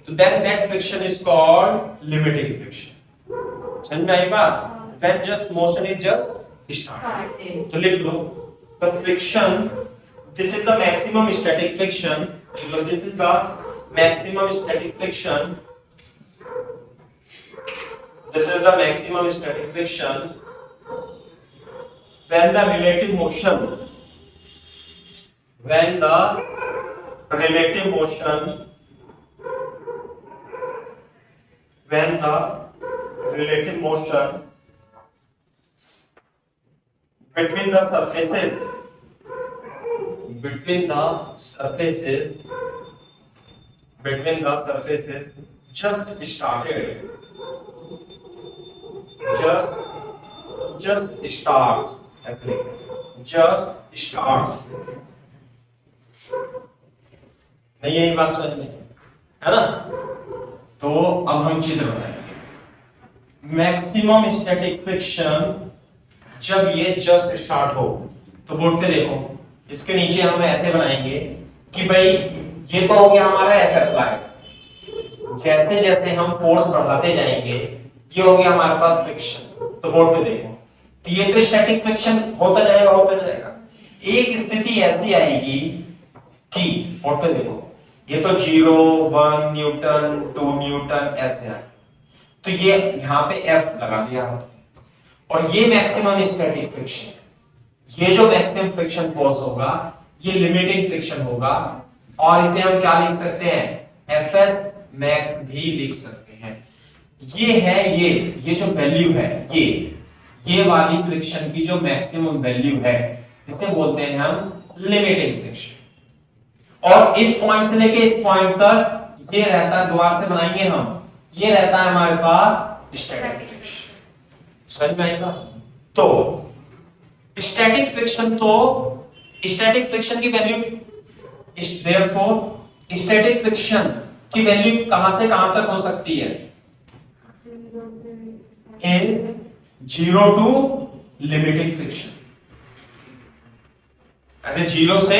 तो then that friction is called limiting friction। समझ में आई बात? When just motion is just starting। तो लिख लो, the friction, this is the maximum static friction, this is the maximum static friction, this is the maximum static friction when the relative motion, when the relative motion, when the relative motion between the surfaces just started, just just starts, ऐसे just starts, नहीं यही बात समझ में है ना। तो अब हम चित्र बनाएंगे। मैक्सिमम स्टैटिक फ्रिक्शन जब ये जस्ट स्टार्ट हो, तो बोर्ड पे देखो, इसके नीचे हम ऐसे बनाएंगे कि भाई ये तो हो गया हमारा एफ अप्लाई, जैसे जैसे हम फोर्स बढ़ाते जाएंगे ये हो गया हमारे पास फ्रिक्शन। तो बोर्ड पे देखो, तो ये तो स्टैटिक फ्रिक्शन होता जाएगा। एक स्थिति ऐसी आएगी कि बोर्ड पे देखो, ये तो 0 1 न्यूटन 2 न्यूटन ऐसे है, तो ये यहां पे एफ लगा दिया और ये मैक्सिमम स्टैटिक फ्रिक्शन है। ये जो मैक्सिमम फ्रिक्शन फोर्स होगा ये लिमिटिंग फ्रिक्शन होगा, और इसे हम क्या लिख सकते हैं, एफएस मैक्स भी लिख सकते हैं। ये है ये जो वैल्यू है, ये वाली फ्रिक्शन की जो मैक्सिमम वैल्यू है इसे बोलते हैं हम लिमिटिंग फ्रिक्शन। और इस पॉइंट से लेके इस पॉइंट तक ये रहता है, दोबारा से बनाएंगे हम, ये रहता है हमारे पास स्टैटिक फ्रिक्शन। समझ में आएगा। तो स्टैटिक फ्रिक्शन की वैल्यू, देयरफॉर स्टैटिक फ्रिक्शन की वैल्यू कहां से कहां तक हो सकती है, 0 टू लिमिटिंग फ्रिक्शन। अरे 0 से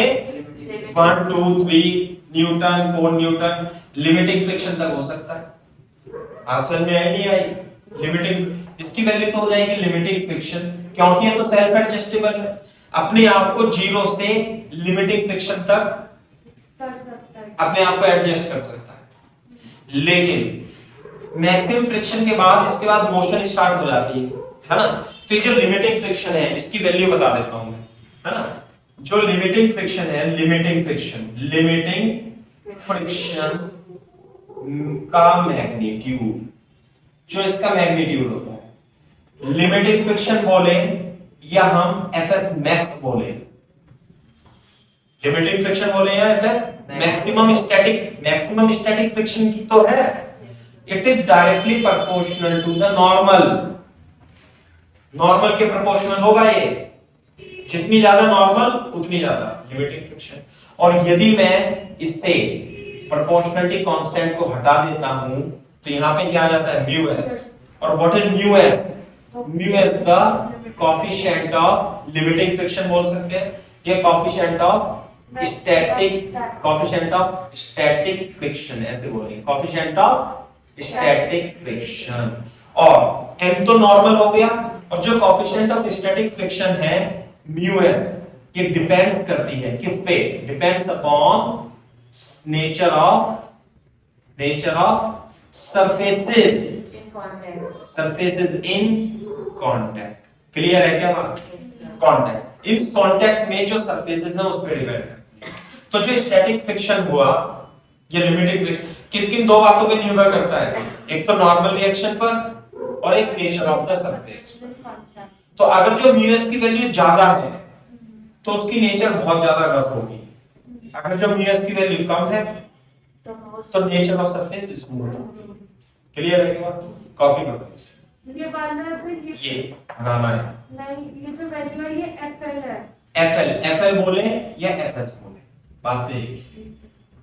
1 2 3 न्यूटन 4 न्यूटन लिमिटिंग फ्रिक्शन तक हो सकता है। आंसर में आई नहीं आई, लिमिटिंग इसकी वैल्यू तो हो जाएगी लिमिटिंग फ्रिक्शन, क्योंकि ये तो सेल्फ एडजस्टेबल है, अपने आप को 0 से लिमिटिंग फ्रिक्शन तक कर सकता है, अपने आप को एडजस्ट कर सकता है। लेकिन मैक्सिमम फ्रिक्शन के बाद इसके बाद मोशन स्टार्ट हो जाती है ना। तो ये जो लिमिटिंग फ्रिक्शन है इसकी वैल्यू बता देता हूं मैं, है ना। जो लिमिटिंग फ्रिक्शन है, लिमिटिंग फ्रिक्शन का मैग्नीट्यूड, जो इसका मैग्नीट्यूड होता है, लिमिटिंग फ्रिक्शन बोले या हम एफएस मैक्स बोले, लिमिटिंग फ्रिक्शन बोले या एफएस मैक्सिमम स्टैटिक फ्रिक्शन की तो है, it is directly proportional to the normal के प्रोपोर्शनल होगा ये, जितनी ज्यादा नॉर्मल उतनी ज्यादा लिमिटिंग फ्रिक्शन। और यदि मैं इससे प्रोपोर्शनलिटी कांस्टेंट को हटा देता हूं तो यहां पे क्या आ जाता है, म्यू एस। और what is mu S, mu S the coefficient of limiting friction बोल सकते हैं, ये कोएफिशिएंट ऑफ स्टैटिक फ्रिक्शन ऐसे बोलेंगे, कोएफिशिएंट ऑफ स्टैटिक फ्रिक्शन। और m तो नॉर्मल हो गया, और जो कोएफिशिएंट ऑफ स्टैटिक फ्रिक्शन है म्यू एस, ये डिपेंड्स करती है किस पे, depends upon nature of surfaces in contact. Clear है क्या बात, कांटेक्ट, इस कांटेक्ट में जो सरफेसेस हैं उस पे डिपेंड करती है। तो जो स्टैटिक फ्रिक्शन हुआ, ये लिमिटिंग फ्रिक्शन किन किन दो बातों पे निर्भर करता है, एक तो नॉर्मल रिएक्शन पर और एक नेचर ऑफ द सरफेस। तो अगर जो म्यू एस की वैल्यू ज्यादा है तो उसकी नेचर बहुत ज्यादा रफ होगी, अगर जो म्यू एस की वैल्यू कम है तो नेचर ऑफ सरफेस स्मूथ होगी। क्लियर है क्या, कॉपी करो इसे, ये वाला जो ये बनाना है। नहीं, ये जो वैल्यू है ये एफएल है, एफएल बोले या एफएस बोले, बात एक,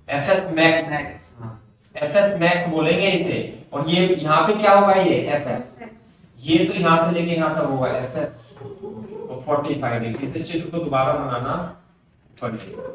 एफएस मैक्स बोलेंगे इसे, और ये यहाँ पे क्या होगा, ये एफएस, ये तो यहाँ से लेके यहाँ तक होगा एफएस, और 45 डिग्री से चित्र को दोबारा बनाना पड़ेगा।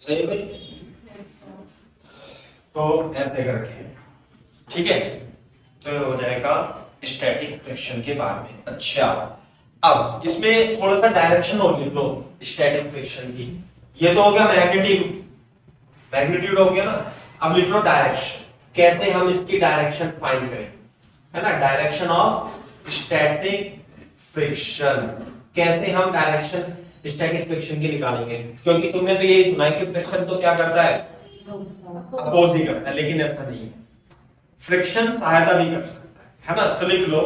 सही है भाई? तो ऐसे करके, ठीक है, तो ये हो जाएगा स्टैटिक फ्रिक्शन के बारे में। अच्छा, अब इसमें थोड़ा सा डायरेक्शन और लिख लो स्टैटिक फ्रिक्शन की। ये तो हो गया मैग्नीट्यूड हो गया ना। अब लिख लो डायरेक्शन, कैसे हम इसकी डायरेक्शन फाइंड करें, है ना। डायरेक्शन ऑफ स्टैटिक फ्रिक्शन, कैसे हम डायरेक्शन स्टैटिक फ्रिक्शन की निकालेंगे, क्योंकि तुमने तो यही सुना है कि फ्रिक्शन तो क्या करता है, अपोज ही करता है, लेकिन ऐसा नहीं है, फ्रिक्शन सहायता भी कर सकता है ना। तो लिख लो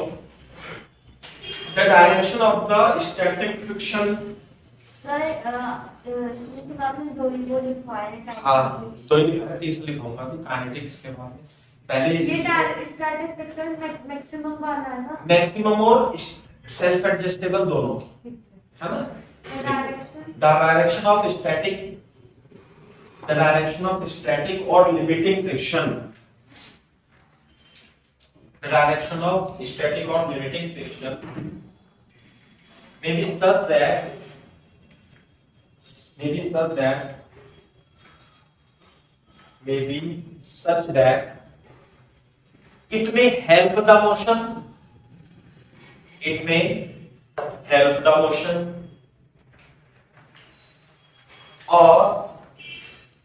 the direction of the static friction. Sir जैसे आपने दो ही वो लिखा है, हाँ, तो ही लिखा है, तीसरा लिखूंगा अभी काइनेटिक्स के बाद। पहले ये स्टैटिक फ्रिक्शन मैक्सिमम वाला है ना, मैक्सिमम और सेल्फ एडजस्टेबल दोनों, है ना। Direction the direction of static or limiting friction, the direction of static or limiting friction may be such that it may help the motion, or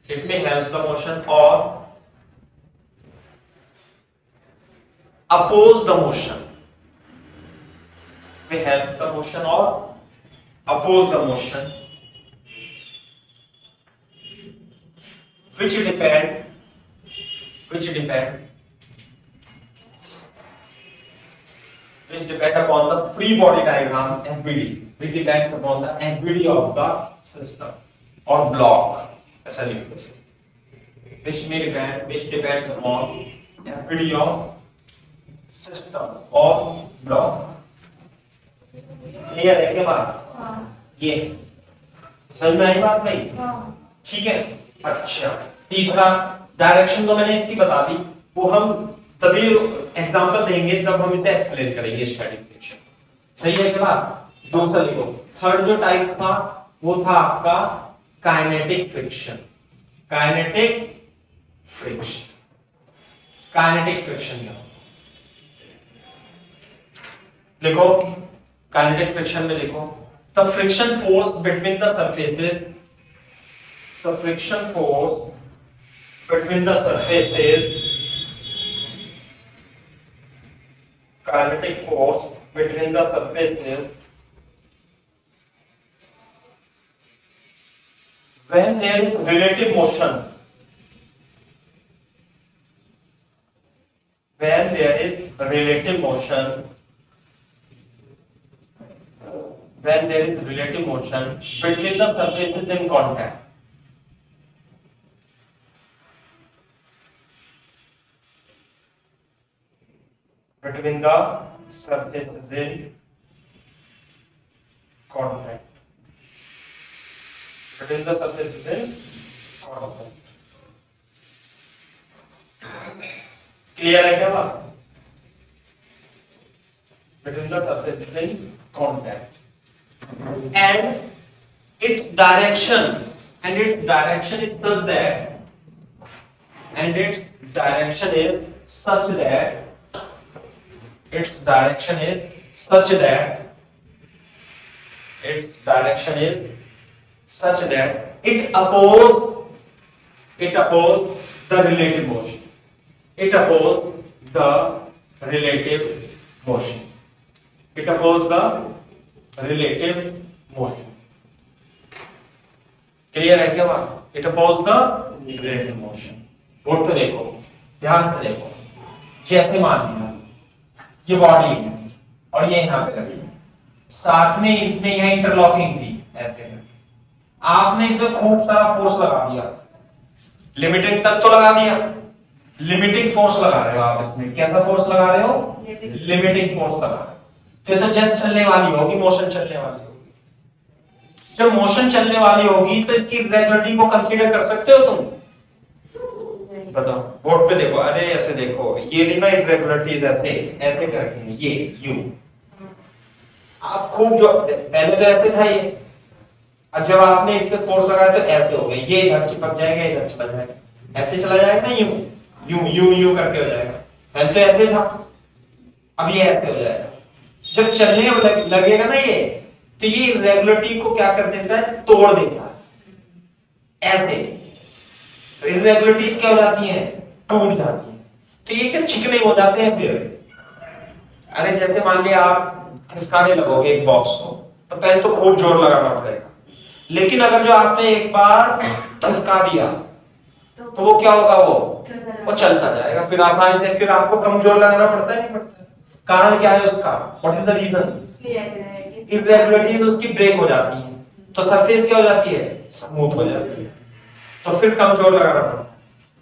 it may help the motion or oppose the motion, may help the motion or oppose the motion, which depend upon the free body diagram FBD, which depends upon the FBD of the system or block, ऐसा लिखो, which depends upon FBD of system or block। Clear है क्या बात? हाँ ये समझ में आई बात भाई? हाँ ठीक है। अच्छा, तीसरा डायरेक्शन तो मैंने इसकी बता दी, वो हम तभी एग्जांपल देंगे जब हम इसे एक्सप्लेन करेंगे स्टैटिक फ्रिक्शन। सही है क्या बात? दूसरा लिखो, थर्ड जो टाइप था वो था आपका काइनेटिक फ्रिक्शन। काइनेटिक फ्रिक्शन क्या होता है? लिखो, काइनेटिक फ्रिक्शन में लिखो the friction force between the surfaces, the friction force between the surfaces, kinetic force between the surfaces when there is relative motion, when there is relative motion between the surfaces in contact, between the surfaces in contact, between the surfaces in contact। Clear है क्या बात? between the surfaces in contact and its direction is such that it oppose the relative motion. It oppose the relative motion. Clear है क्या बात? It oppose the relative motion। Board पे देखो, ध्यान से देखो, जैसे मान लिया ये बॉडी है और ये यहाँ पे रखी, साथ में इसमें यह इंटरलॉकिंग थी, ऐसे में आपने इसमें खूब सारा फोर्स लगा दिया, लिमिटिंग तक तो लगा दिया, लिमिटिंग फोर्स लगा रहे हो आप इसमें। कैसा फोर्स लगा रहे हो? लिमिटिंग फोर्स लगा रहे हो। तो जस्ट चलने वाली होगी, मोशन चलने वाली होगी। जब मोशन चलने वाली होगी तो इसकी इरेगुलरिटी को कंसीडर कर सकते हो तुम? बताओ, बोर्ड पे देखो, अरे ऐसे देखो, ये ली ना इरेगुलरिटीज, ऐसे करके ये यू, आप खूब जो पहले तो ऐसे था, और जब आपने इस पे फोर्स लगाया तो ऐसे हो गया, ये इधर चिपक जाएगा, इधर चिपक जाएगा, ऐसे चला जाएगा ना, यूं यूं यूं यूं करके हो जाएगा। पहले तो ऐसे था, अब ये ऐसे हो जाएगा। जब चलने में लगेगा ना ये, तो ये इरेगुलरिटी को क्या कर देता है, तोड़ देता है ऐसे। तो इरेगुलरिटीज क्या हो जाती हैं, टूट जाती हैं। तो ये क्या चिकने हो जाते हैं फिर। अरे जैसे मान लिया आप खिसकाने लगोगे एक बॉक्स को, तो पहले तो खूब जोर लगाना पड़ेगा, लेकिन अगर जो आपने एक बार खिसका दिया तो वो क्या होगा, वो चलता जाएगा फिर आसानी से। फिर आपको कम जोर लगाना पड़ता है, नहीं पड़ता है। कारण क्या है उसका, what is the reason, irregularities उसकी ब्रेक हो जाती है, तो सरफेस क्या हो जाती है, स्मूथ हो जाती है, तो फिर कम जोर लगाना पड़ता है।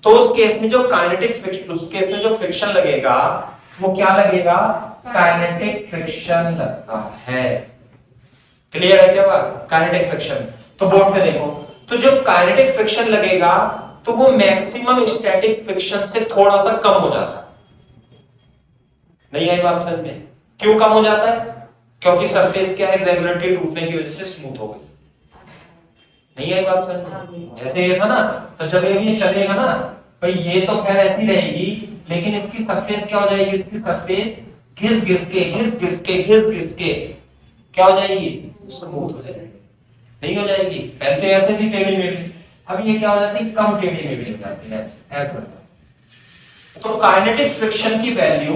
तो उस केस में जो फ्रिक्शन लगेगा वो क्या लगेगा, काइनेटिक फ्रिक्शन लगता है। क्लियर है क्या बात, काइनेटिक फ्रिक्शन। तो बोर्ड पे देखो, तो जब काइनेटिक फ्रिक्शन लगेगा तो वो मैक्सिमम स्टैटिक फ्रिक्शन से थोड़ा सा कम हो जाता है। नहीं आई बात समझ में, क्यों कम हो जाता है, क्योंकि सरफेस क्या है, रेगुलरिटी टूटने की वजह से स्मूथ हो गई। नहीं आई बात समझ में, जैसे ये था ना, तो जब ये चलेगा ना भाई, ये तो खैर ऐसी रहेगी, लेकिन इसकी सरफेस क्या हो जाएगी, इसकी सरफेस घिस घिस के क्या हो जाएगी, स्मूथ हो जाएगी। नहीं हो जाएगी, पहले तो ऐसे भी टेढ़ी मेढ़ी, अब ये क्या हो जाती है, कम टेढ़ी मेढ़ी हो जाती है ऐसे। तो काइनेटिक फ्रिक्शन की वैल्यू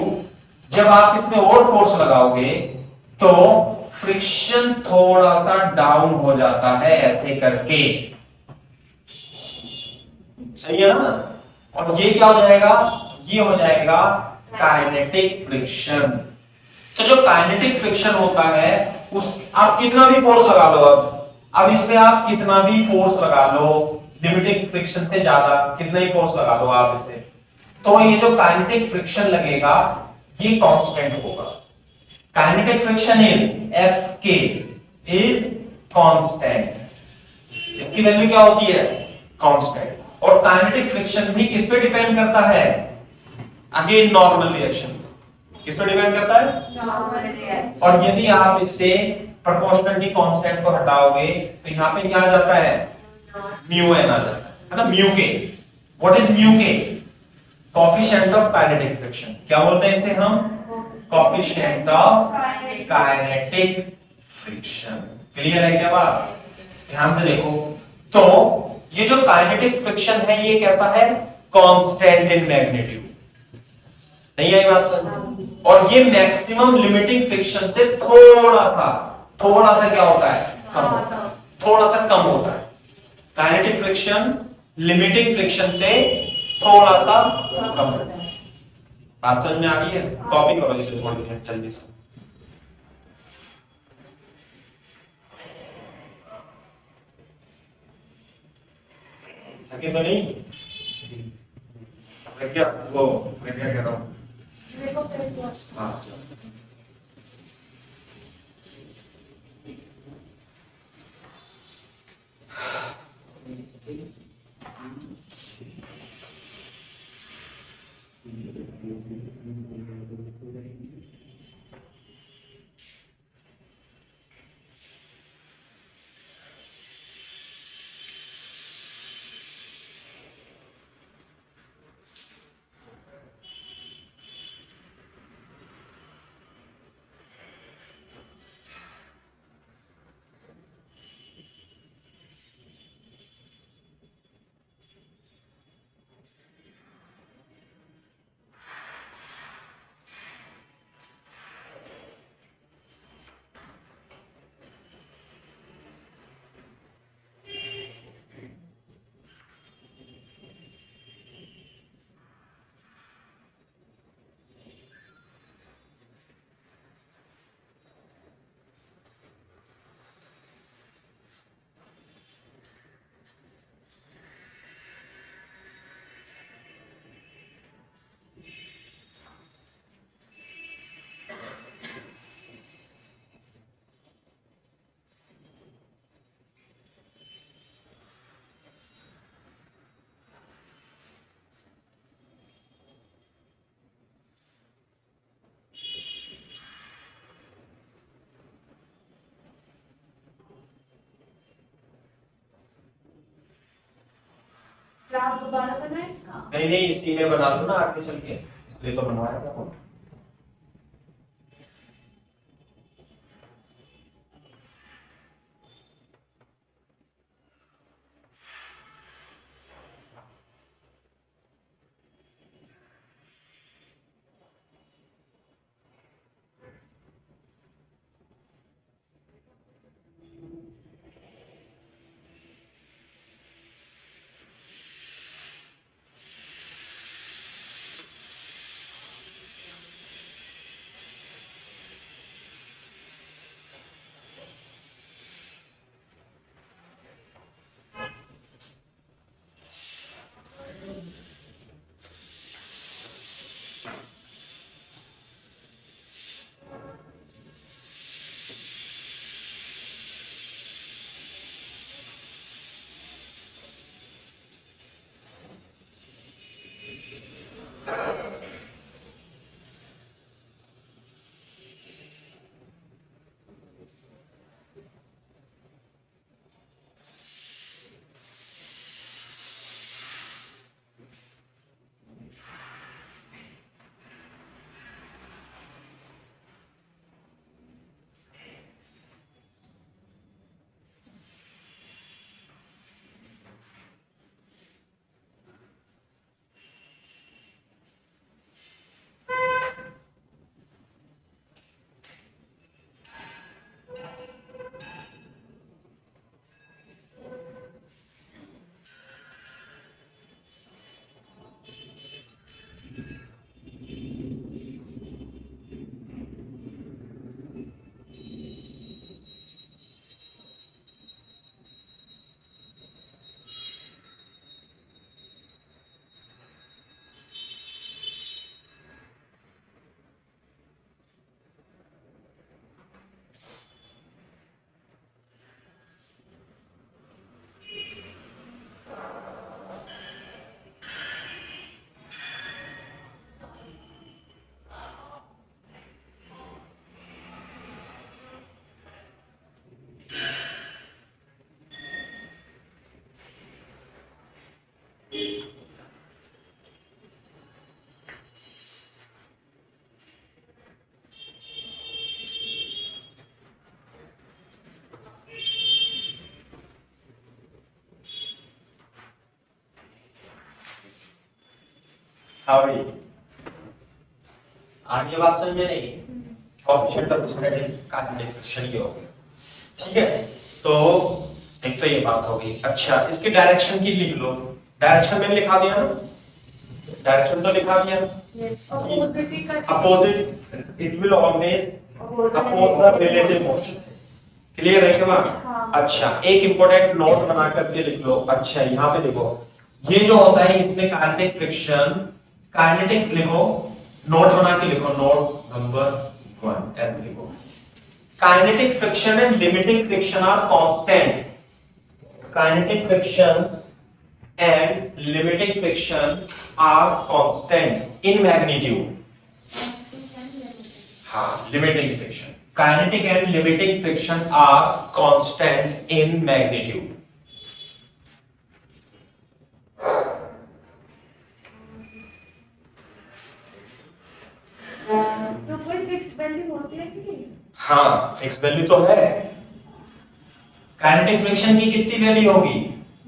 जब आप इसमें और फोर्स लगाओगे तो फ्रिक्शन थोड़ा सा डाउन हो जाता है ऐसे करके, सही है ना। और ये क्या हो जाएगा, ये हो जाएगा काइनेटिक फ्रिक्शन। तो जो काइनेटिक फ्रिक्शन होता है उस, आप कितना भी फोर्स लगा लो, अब इसमें आप कितना भी फोर्स लगा लो, लिमिटिंग फ्रिक्शन से ज्यादा कितना ही फोर्स लगा लो आप इसे, तो ये जो काइनेटिक फ्रिक्शन लगेगा ये कांस्टेंट होगा। काइनेटिक फ्रिक्शन इज एफ के इज कांस्टेंट। इसकी वैल्यू क्या होती है, कांस्टेंट। और काइनेटिक फ्रिक्शन भी किस पे डिपेंड करता है, अगेन नॉर्मल रिएक्शन। किस पे डिपेंड करता है, नॉर्मल रिएक्शन। और यदि आप इससे प्रोपोर्शनलिटी कांस्टेंट को हटाओगे तो यहां पे क्या आ जाता है, म्यू एन आ जाता है, मतलब म्यू के। व्हाट इज म्यू के, कोएफिशिएंट ऑफ काइनेटिक फ्रिक्शन। क्या बोलते हैं इसे हम, coefficient of kinetic friction. Clear है क्या बात, ध्यान से देखो। तो ये जो काइनेटिक फ्रिक्शन है ये कैसा है, कांस्टेंट इन मैग्नीट्यूड। नहीं आई बात समझ, और ये मैक्सिमम लिमिटिंग फ्रिक्शन से थोड़ा सा क्या होता है, कम होता है, थोड़ा सा कम होता है। काइनेटिक फ्रिक्शन लिमिटिंग फ्रिक्शन से थोड़ा सा कम होता है। बात समझ में आ गई है, कॉपी करो इसे थोड़ी देर जल्दी से। थके तो नहीं, प्रज्ञा वो प्रज्ञा कह रहा हूं, देखो फेस वॉश। हाँ ग्राफ दोबारा बनाए इसका? नहीं नहीं, इसी में बना लो ना आगे चल के, इसलिए तो बनवाया था। हाँ भाई, आगे बात समझ में नहीं? Coefficient of static kinetic friction ये हो गया, ठीक है। तो एक तो ये बात हो गई। अच्छा, इसकी डायरेक्शन की लिख लो। डायरेक्शन मैंने लिखा दिया ना, डायरेक्शन तो लिखा दिया। Yes, opposite opposite, it will always oppose the relative motion. Clear है क्या? हाँ। अच्छा, एक इंपॉर्टेंट नोट बना करके लिख लो। अच्छा, यहाँ पे देखो, ये जो होता है इसमें काइनेटिक फ्रिक्शन, काइनेटिक लिखो, नोट बना के लिखो, नोट नंबर 1 ऐसे लिखो। Kinetic friction and limiting friction are constant. Kinetic friction and limiting friction are constant in magnitude. हाँ, limiting friction, kinetic and limiting friction are constant in magnitude. तो कोई fixed value होती है कि नहीं? हाँ, फिक्स वैल्यू तो है। काइनेटिक फ्रिक्शन की कितनी वैल्यू होगी?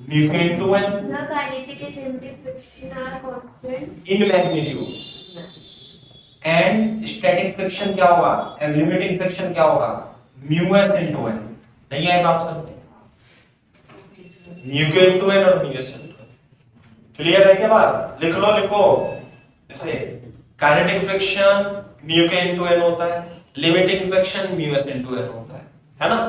mu into n The kinetic and limiting friction are constant in magnitude. And static friction क्या होगा? and limiting friction क्या होगा? mu s into n। नहीं है बात समझ? mu k into n और mu s into n। Clear है क्या बात? लिख लो, लिखो इसे। Kinetic friction mu k into n होता है, limiting friction mu s into n होता है ना?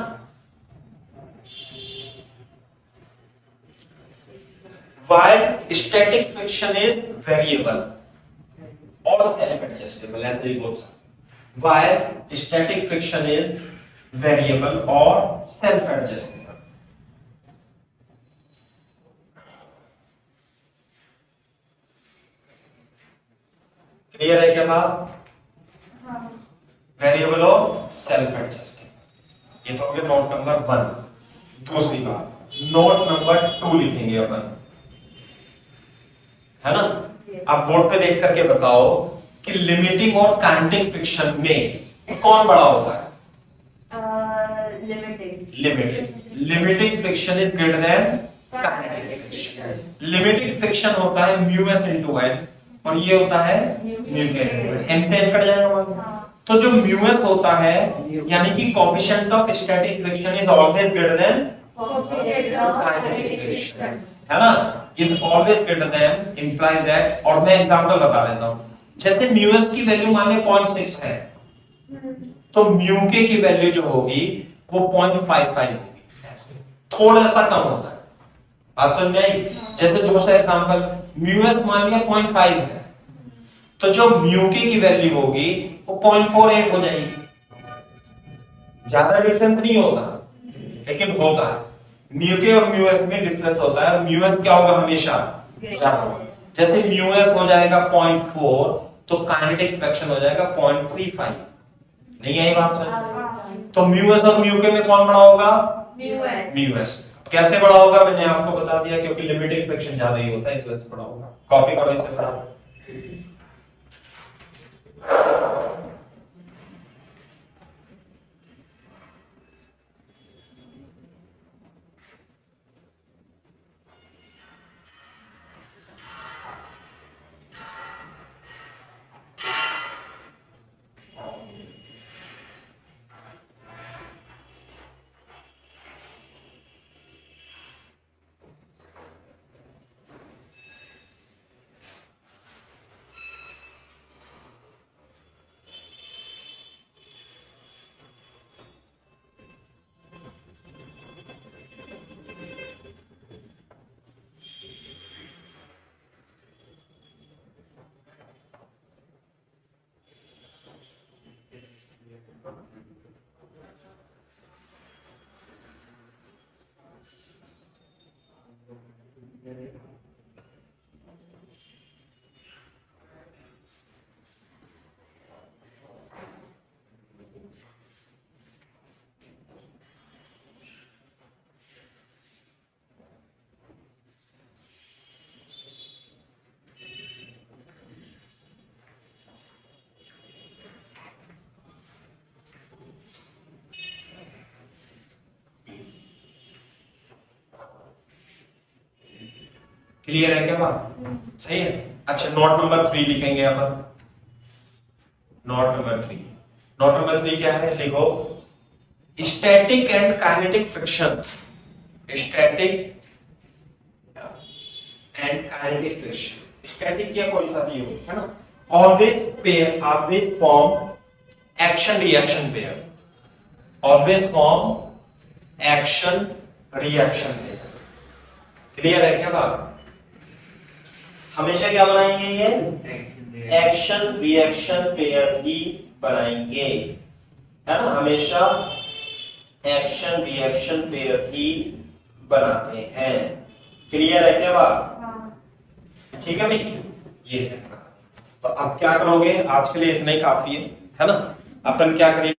While static friction is variable or self-adjustable, ऐसे ही बोल सकते। While static friction is variable or self-adjustable. Clear है क्या बात? हाँ। वेरिएबल और सेल्फ एडजस्टेबल। ये तो हो गया नोट नंबर 1। दूसरी बात, नोट नंबर 2 लिखेंगे अपन। है ना। आप बोर्ड पे देख करके बताओ कि लिमिटिंग और काइनेटिक फ्रिक्शन में कौन बड़ा होता है? Limiting friction is greater than kinetic friction. Limiting friction होता है म्यू एस इनटू एन और ये होता है म्यू के एन से एन कट जाएगा। तो जो म्यू एस होता है यानी कि coefficient of static friction is always greater than kinetic friction, है ना। Is always greater than implies that. और मैं एग्जांपल बता देता हूं, जैसे म्यू एस की वैल्यू मान ले 0.6 है तो म्यू के की वैल्यू जो होगी वो 0.55 होगी, थोड़ा सा कम होता है। बात समझ में आई? जैसे दूसरा एग्जांपल, म्यू एस मान लिया 0.5 है तो जो म्यू के की वैल्यू होगी वो 0.48 हो जाएगी। ज्यादा डिफरेंस नहीं होता लेकिन होता है। म्यू के और म्यू एस में डिफरेंस होता है। म्यू एस क्या होगा? हमेशा ज्यादा होगा। जैसे म्यू एस हो जाएगा 0.4 तो काइनेटिक फ्रिक्शन हो जाएगा 0.35। नहीं आई बात समझ? तो म्यू एस और म्यू के में कौन बड़ा होगा? Mu S. कैसे बड़ा होगा मैंने आपको बता दिया, क्योंकि लिमिटिंग फ्रिक्शन ज्यादा ही होता है इस वजह से बड़ा होगा। कॉपी करो इसे बड़ा। क्लियर है क्या बात? सही है। अच्छा, नोट नंबर 3 लिखेंगे अपन। नोट नंबर 3, नोट नंबर 3 क्या है? लिखो static and kinetic friction. Static and kinetic friction, static या कोई सा भी हो, है ना, always pair, always form action reaction pair, always form action reaction pair. Clear है क्या बात? हमेशा क्या बनाएंगे? ये एक्शन रिएक्शन पेयर ही बनाएंगे, है ना। हमेशा एक्शन रिएक्शन पेयर ही बनाते हैं। क्लियर है क्या बात? ठीक है भाई, ये है। तो अब क्या करोगे? आज के लिए इतना ही काफी है ना। अपन क्या करेंगे?